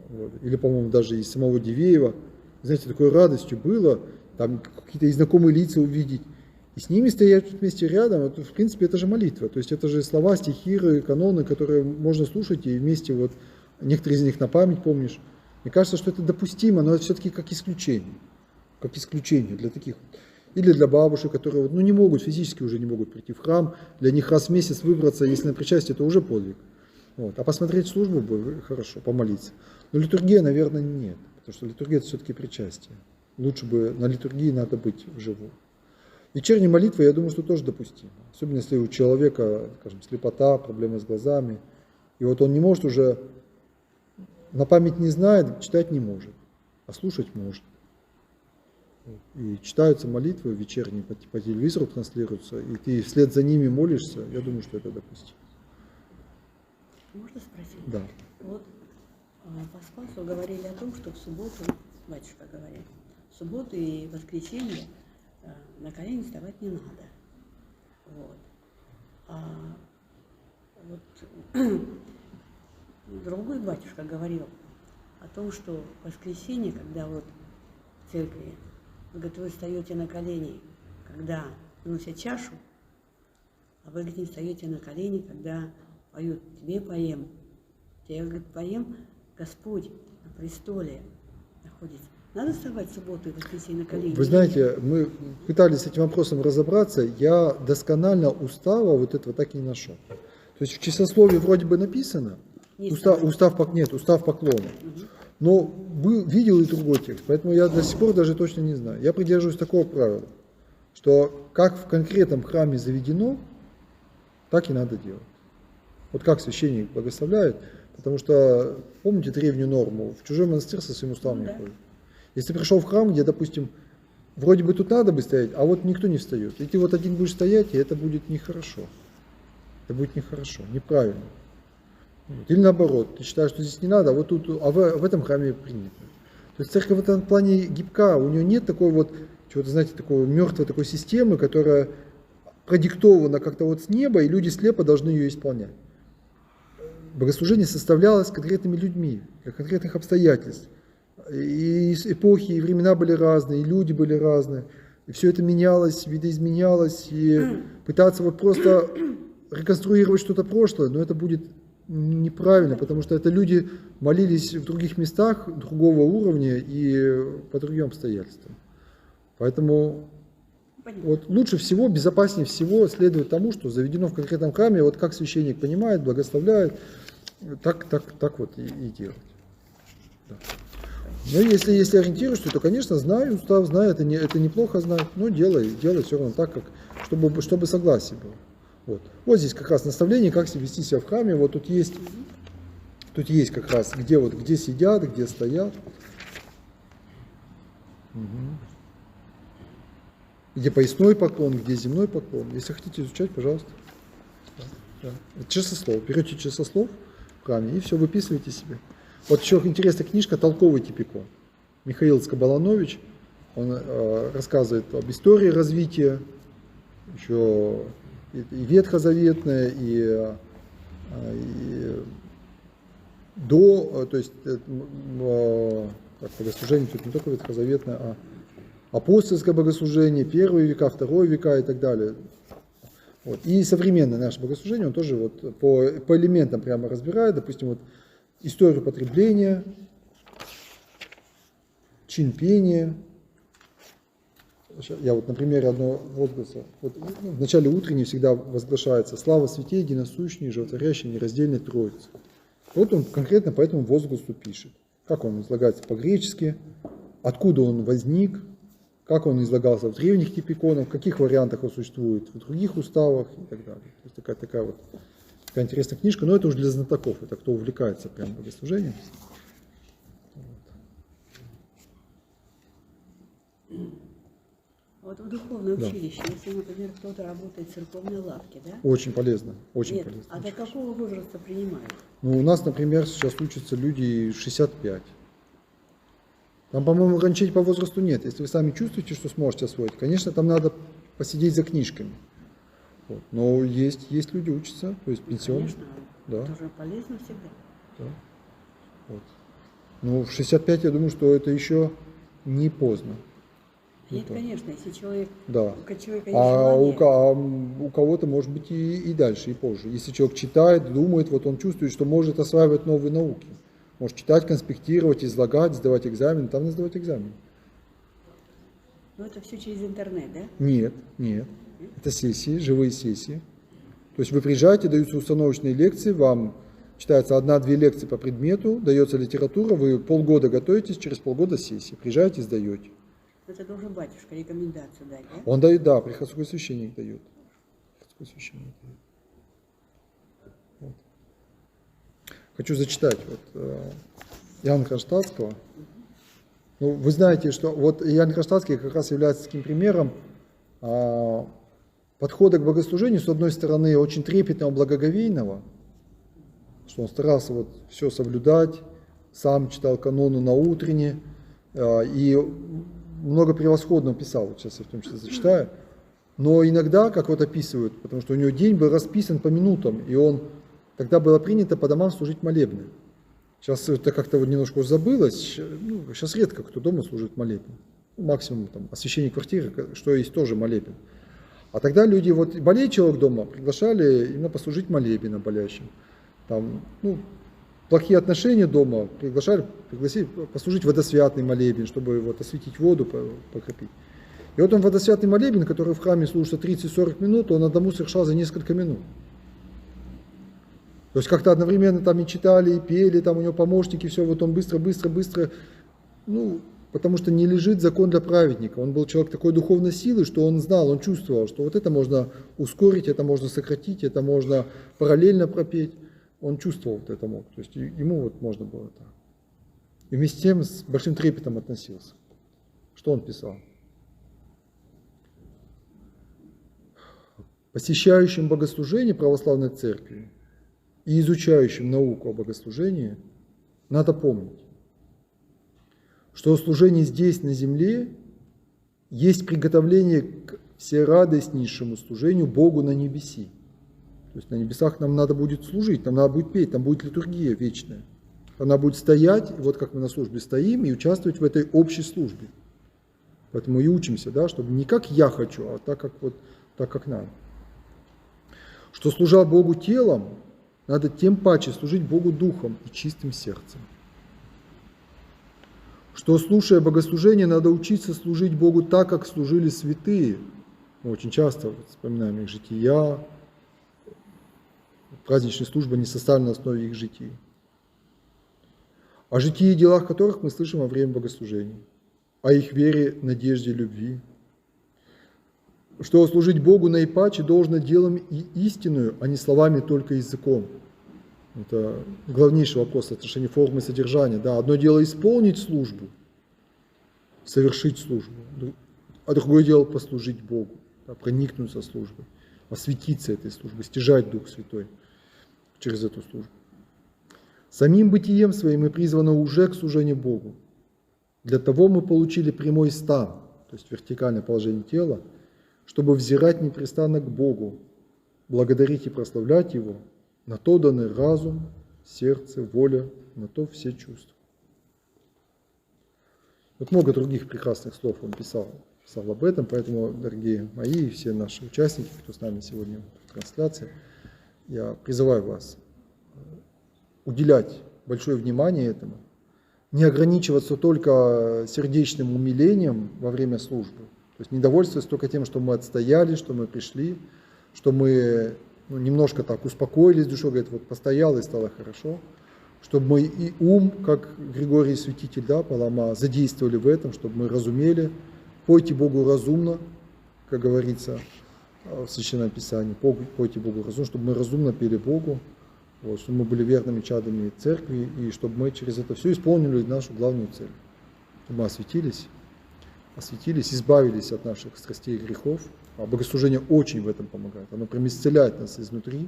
вот, или, по-моему, даже из самого Дивеева. Знаете, такой радостью было, там какие-то знакомые лица увидеть. И с ними стоять вместе рядом, это, в принципе, это же молитва. То есть это же слова, стихиры, каноны, которые можно слушать, и вместе вот некоторые из них на память помнишь. Мне кажется, что это допустимо, но это все-таки как исключение. Как исключение для таких. Или для бабушек, которые не могут, физически уже не могут прийти в храм. Для них раз в месяц выбраться, если на причастие, это уже подвиг. Вот. А посмотреть службу бы хорошо, помолиться. Но литургия, наверное, нет. Потому что литургия это все-таки причастие. Лучше бы на литургии надо быть вживую. Вечерняя молитва, я думаю, что тоже допустимо. Особенно если у человека, скажем, слепота, проблемы с глазами. И вот он не может уже, на память не знает, читать не может. А слушать может. И читаются молитвы вечерние, по телевизору транслируются, и ты вслед за ними молишься, я думаю, что это допустимо. Можно спросить? Да. Вот по Спасу говорили о том, что в субботу, батюшка говорит, в субботу и воскресенье на колени вставать не надо. Вот. А вот другой батюшка говорил о том, что в воскресенье, когда вот в церкви, вы встаете на колени, когда носят чашу, а вы, говорит, не встаете на колени, когда поют «Тебе поем». Тебе, говорит, поем, Господь на престоле находится. Надо вставать в субботу и воскресенье на колени? Вы знаете, мы пытались с этим вопросом разобраться, я досконально устава вот этого так и не нашел. То есть в часословии вроде бы написано, устав поклона. Но видел и другой текст, поэтому я до сих пор даже точно не знаю. Я придерживаюсь такого правила, что как в конкретном храме заведено, так и надо делать. Вот как священник благословляет, потому что, помните древнюю норму, в чужой монастырь со своим уставом не ходит. Если пришел в храм, где, допустим, вроде бы тут надо бы стоять, а вот никто не встает, и ты вот один будешь стоять, и это будет нехорошо. Это будет нехорошо, неправильно. Или наоборот, ты считаешь, что здесь не надо, а вот тут, в этом храме принято. То есть церковь в этом плане гибка, у нее нет такой вот, чего-то, знаете, такой мертвой такой системы, которая продиктована как-то вот с неба, и люди слепо должны ее исполнять. Богослужение составлялось конкретными людьми, для конкретных обстоятельств. И эпохи, и времена были разные, и люди были разные. И все это менялось, видоизменялось, и пытаться вот просто реконструировать что-то прошлое, но это будет неправильно, потому что это люди молились в других местах, другого уровня и по другим обстоятельствам. Поэтому вот лучше всего, безопаснее всего следовать тому, что заведено в конкретном храме, вот как священник понимает, благословляет, так вот и делать. Да. Но если ориентируешься, то, конечно, знаю, устав знаю, это неплохо знать, но делай все равно так, как, чтобы согласие было. Вот здесь как раз наставление, как вести себя в храме. Вот тут есть как раз, где сидят, где стоят. Где поясной поклон, где земной поклон. Если хотите изучать, пожалуйста. Да. Часослов. Берете часослов в храме и все выписываете себе. Вот еще интересная книжка «Толковый типикон». Михаил Скобаланович, он рассказывает об истории развития, еще и ветхозаветное, и до, то есть богослужение тут не только ветхозаветное, а апостольское богослужение, первые века, вторые века и так далее. Вот. И современное наше богослужение, он тоже вот по элементам прямо разбирает, допустим, вот историю потребления, чин пения, я вот на примере одного возгласа, вот, ну, в начале утренней всегда возглашается «Слава святей, единосущней, животворящей, нераздельной Троицы». Вот он конкретно по этому возгласу пишет. Как он излагается по-гречески, откуда он возник, как он излагался в древних типиконах, в каких вариантах он существует в других уставах и так далее. То есть такая интересная книжка, но это уже для знатоков, это кто увлекается прям богослужением. Вот в духовном училище, если, например, кто-то работает в церковной лавке, да? Очень полезно, очень Нет, полезно. а до какого возраста принимают? Ну, у нас, например, сейчас учатся люди 65. Там, по-моему, ограничений по возрасту нет. Если вы сами чувствуете, что сможете освоить, конечно, там надо посидеть за книжками. Вот. Но есть люди учатся, то есть пенсионные. Конечно, Да. это уже полезно всегда. Да. Вот. Ну, в 65 я думаю, что это еще не поздно. Нет, Это- конечно, если человек, Да. у человека есть А желание, у кого-то может быть и дальше, и позже. Если человек читает, думает, вот он чувствует, что может осваивать новые науки. Может читать, конспектировать, излагать, сдавать экзамен. Там не сдавать экзамен. ну это все через интернет, да? Нет. Это сессии, живые сессии. То есть вы приезжаете, даются установочные лекции, вам читается 1-2 лекции по предмету, дается литература, вы полгода готовитесь, через полгода сессии. Приезжаете, сдаете. Это должен батюшка рекомендацию дать, да? Он дает, да, приходской священник дает. Приходской священник дает. Вот. Хочу зачитать Иоанна Кронштадтского. Ну, вы знаете, что вот Иоанн Кронштадтский как раз является таким примером подхода к богослужению, с одной стороны, очень трепетного, благоговейного, что он старался вот все соблюдать, сам читал каноны на утренне, и много превосходно писал, вот сейчас я в том числе зачитаю, но иногда, как вот описывают, потому что у него день был расписан по минутам, и тогда было принято по домам служить молебны. Сейчас это как-то вот немножко уже забылось, ну, сейчас редко кто дома служит молебен. Максимум там освящение квартиры, что есть тоже молебен. А тогда люди, вот болеет человек дома, приглашали именно послужить молебен болящим. Там, ну, плохие отношения дома, пригласили послужить водосвятный молебен, чтобы вот осветить воду, покропить. И вот он водосвятный молебен, который в храме служится 30-40 минут, он одному совершал за несколько минут. То есть как-то одновременно там и читали, и пели, там у него помощники, все, вот он быстро, ну, потому что не лежит закон для праведника. Он был человек такой духовной силы, что он знал, он чувствовал, что вот это можно ускорить, это можно сократить, это можно параллельно пропеть. Он чувствовал вот это мог, то есть ему вот можно было так. И вместе с тем с большим трепетом относился. Что он писал? Посещающим богослужение православной церкви и изучающим науку о богослужении надо помнить, что служение здесь, на земле, есть приготовление к всерадостнейшему служению Богу на небеси. То есть на небесах нам надо будет служить, нам надо будет петь, там будет литургия вечная. Она будет стоять, и вот как мы на службе стоим, и участвовать в этой общей службе. Поэтому и учимся, да, чтобы не как я хочу, а так как надо. Что служа Богу телом, надо тем паче служить Богу духом и чистым сердцем. Что, слушая богослужение, надо учиться служить Богу так, как служили святые. Мы очень часто вспоминаем их жития. Праздничная служба не составлена на основе их житий. О житии и делах которых мы слышим во время богослужения. О их вере, надежде, любви. Что служить Богу наипаче должно делом и истинную, а не словами только языком. Это главнейший вопрос отношения формы и содержания. Да, одно дело исполнить службу, совершить службу, а другое дело послужить Богу, да, проникнуться службой, осветиться этой службой, стяжать Дух Святой через эту службу. Самим бытием своим мы призваны уже к служению Богу. Для того мы получили прямой стан, то есть вертикальное положение тела, чтобы взирать непрестанно к Богу, благодарить и прославлять Его, на то даны разум, сердце, воля, на то все чувства. Вот много других прекрасных слов он писал об этом, поэтому, дорогие мои и все наши участники, кто с нами сегодня в трансляции, я призываю вас уделять большое внимание этому, не ограничиваться только сердечным умилением во время службы. То То есть не довольствоваться только тем, что мы отстояли, что мы пришли, что мы немножко так успокоились душой, говорит, вот постоял и стало хорошо. Чтобы мы и ум, как Григорий Святитель, да, Палама, задействовали в этом, чтобы мы разумели. Пойте Богу разумно, как говорится в Священном Писании. Пойте Богу разумно, чтобы мы разумно пели Богу, вот, чтобы мы были верными чадами церкви, и чтобы мы через это все исполнили нашу главную цель. Чтобы мы осветились, избавились от наших страстей и грехов. А богослужение очень в этом помогает. Оно прям исцеляет нас изнутри.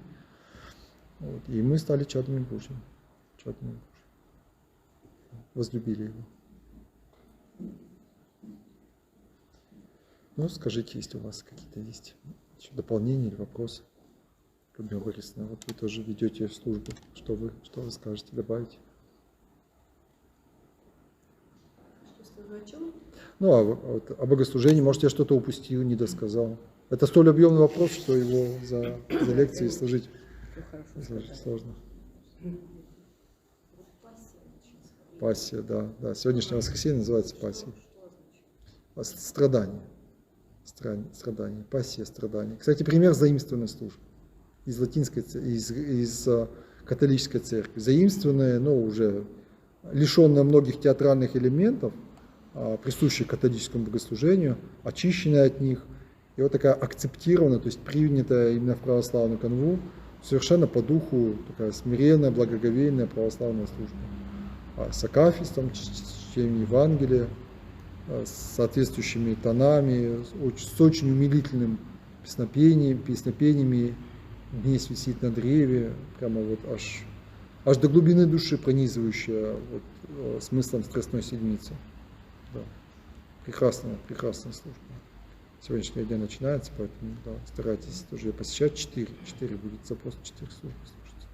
Вот, и мы стали чадами Божьими. Возлюбили его. Ну, скажите, если у вас какие-то есть еще дополнения или вопросы. Людмила Борисовна, вот вы тоже ведете службу. Что вы скажете, добавите? Что скажу, о чем? Ну, о богослужении, может, я что-то упустил, не досказал. Это столь объемный вопрос, что его за лекцией сложить сложно. Пассия, да. Сегодняшнее воскресенье называется пассией. Страдание. Пассия, страдание. Кстати, пример заимствованной службы из латинской, из католической церкви. Заимствованная, но уже лишенная многих театральных элементов, присущих католическому богослужению, очищенная от них, и вот такая акцептированная, то есть принятая именно в православную канву, совершенно по духу такая смиренная, благоговейная православная служба. С акафистом, чтением Евангелия, с соответствующими тонами, с очень умилительным песнопениями «Дней свисит на древе», прямо вот аж до глубины души пронизывающая вот, смыслом страстной седмицы. Да. Прекрасная служба. Сегодняшний день начинается, поэтому да, старайтесь тоже ее посещать. 4 будет запрос, 4 службы слушать.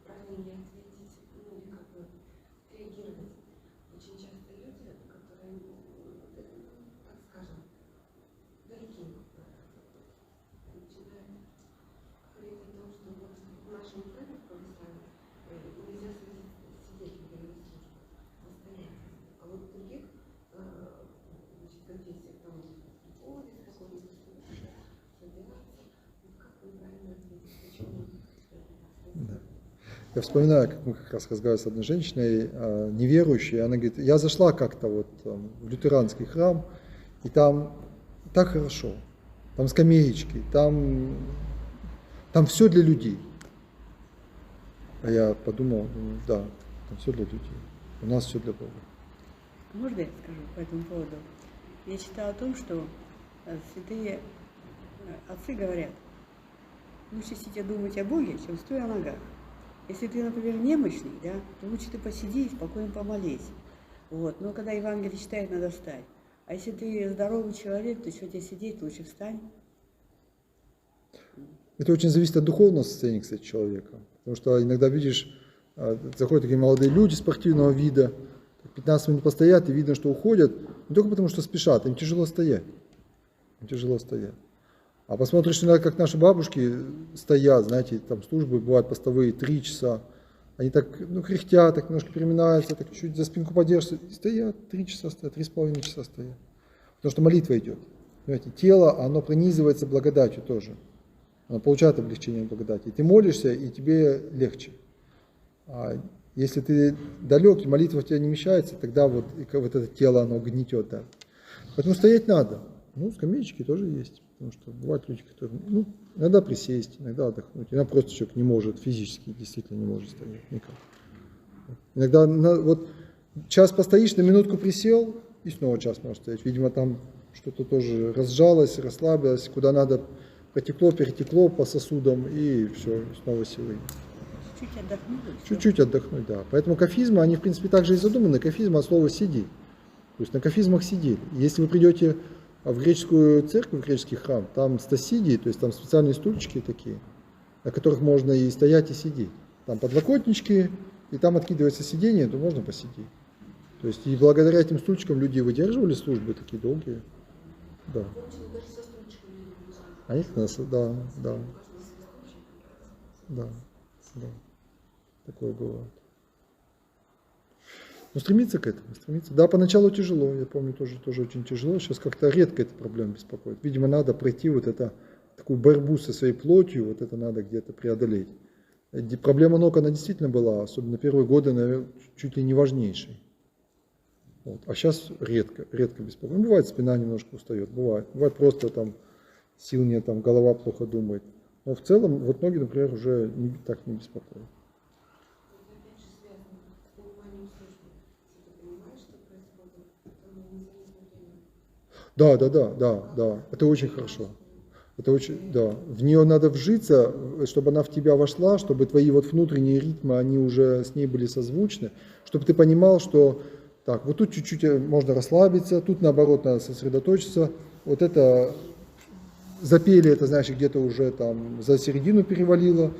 Правильно ответить, ну или как бы реагировать. Очень часто люди, которые, так скажем, далеки, начинают говорить о том, что вот в нашем церкви православии нельзя сидеть во время службы, постоянно. А вот в других конфессиях там приходит какой-нибудь собираться. Вот как вы правильно ответить, почему? Да. Я вспоминаю, как мы как раз разговаривали с одной женщиной, неверующей, она говорит, я зашла как-то вот в лютеранский храм, и там так хорошо, там скамеечки, там все для людей. А я подумал, да, там все для людей, у нас все для Бога. Можно я скажу по этому поводу? Я читала о том, что святые отцы говорят, лучше сидя думать о Боге, чем стоя о ногах. Если ты, например, немощный, да, то лучше ты посиди и спокойно помолись. Вот. Но когда Евангелие читает, надо встать. А если ты здоровый человек, то что тебе сидеть, лучше встань. Это очень зависит от духовного состояния, кстати, человека. Потому что иногда видишь, заходят такие молодые люди спортивного вида, 15 минут постоят, и видно, что уходят, не только потому, что спешат, им тяжело стоять. А посмотришь иногда, как наши бабушки стоят, знаете, там службы бывают постовые 3 часа, они так, кряхтят, так немножко переминаются, так чуть за спинку подержатся, и стоят 3 часа, стоят, 3,5 часа стоят. Потому что молитва идет. Понимаете, тело, оно пронизывается благодатью тоже. Оно получает облегчение благодати. И ты молишься, и тебе легче. А если ты далек, и молитва в тебя не вмещается, тогда вот это тело, оно гнетет. Да. Поэтому стоять надо. Скамеечки тоже есть. Потому что бывают люди, которые, иногда присесть, иногда отдохнуть. Иногда просто человек не может, физически действительно не может стоять никак. Иногда вот час постоишь, на минутку присел, и снова час можешь стоять. Видимо, там что-то тоже разжалось, расслабилось, куда надо протекло, перетекло по сосудам, и все, снова силы. Чуть-чуть отдохнуть. Чуть-чуть отдохнуть, да. Поэтому кафизмы, они в принципе также и задуманы. Кафизм от слова «сиди». То есть на кафизмах сидели. Если вы придете в греческую церковь, в греческий храм, там стасидии, то есть там специальные стульчики такие, на которых можно и стоять, и сидеть. Там подлокотнички, и там откидывается сиденье, то можно посидеть. То есть и благодаря этим стульчикам люди выдерживали службы такие долгие. Да. Они да. Такое бывает. Ну, стремиться к этому, стремиться. Да, поначалу тяжело, я помню, тоже очень тяжело. Сейчас как-то редко эта проблема беспокоит. Видимо, надо пройти вот это, такую борьбу со своей плотью, вот это надо где-то преодолеть. Проблема ног, она действительно была, особенно первые годы, наверное, чуть ли не важнейшей. Вот. А сейчас редко беспокоит. Бывает, спина немножко устает, бывает просто там сил нет, там голова плохо думает. Но в целом, вот ноги, например, уже так не беспокоят. Да. Это очень хорошо. Это очень, да. В нее надо вжиться, чтобы она в тебя вошла, чтобы твои вот внутренние ритмы, они уже с ней были созвучны, чтобы ты понимал, что так, вот тут чуть-чуть можно расслабиться, тут наоборот надо сосредоточиться. Вот это запели, это значит где-то уже там за середину перевалило.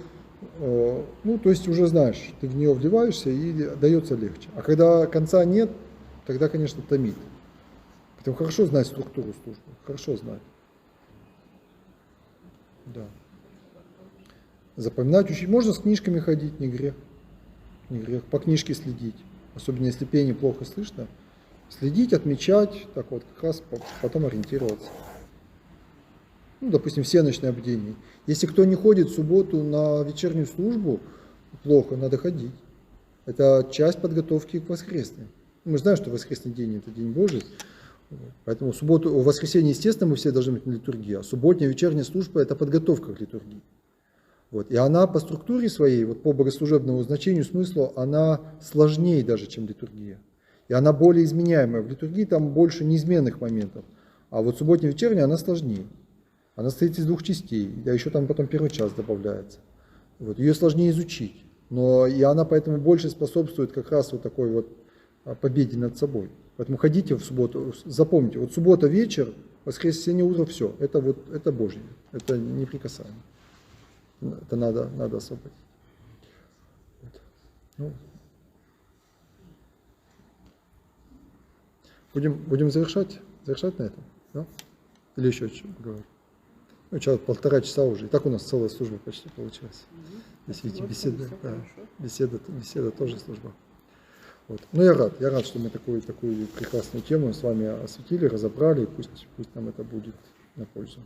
Ну, то есть уже знаешь, ты в нее вливаешься и дается легче. А когда конца нет, тогда, конечно, томит. Поэтому хорошо знать структуру службы, хорошо знать. Да. Запоминать, учить. Можно с книжками ходить, не грех. Не грех. По книжке следить. Особенно если пение плохо слышно. Следить, отмечать, так вот, как раз потом ориентироваться. Ну, допустим, всеночное бдение. Если кто не ходит в субботу на вечернюю службу, плохо, надо ходить. Это часть подготовки к воскресной. Мы знаем, что воскресный день – это день Божий. Поэтому в воскресенье, естественно, мы все должны быть на литургии, а субботняя вечерняя служба – это подготовка к литургии. Вот. И она по структуре своей, вот по богослужебному значению, смыслу, она сложнее даже, чем литургия. И она более изменяемая. В литургии там больше неизменных моментов, а вот субботняя вечерняя, она сложнее. Она состоит из двух частей, да еще там потом первый час добавляется. Вот. Ее сложнее изучить, но и она поэтому больше способствует как раз вот такой вот победе над собой. Поэтому ходите в субботу, запомните, вот суббота вечер, воскресенье утро, все, это вот, это Божье, это неприкасаемо. Это надо освободить. Вот. Ну. Будем завершать на этом, да? Или еще что-то поговорить? Ну, сейчас 1,5 часа уже, и так у нас целая служба почти получилась. Здесь, видите, беседа тоже служба. Вот. Ну, я рад, что мы такую прекрасную тему с вами осветили, разобрали, пусть нам это будет на пользу.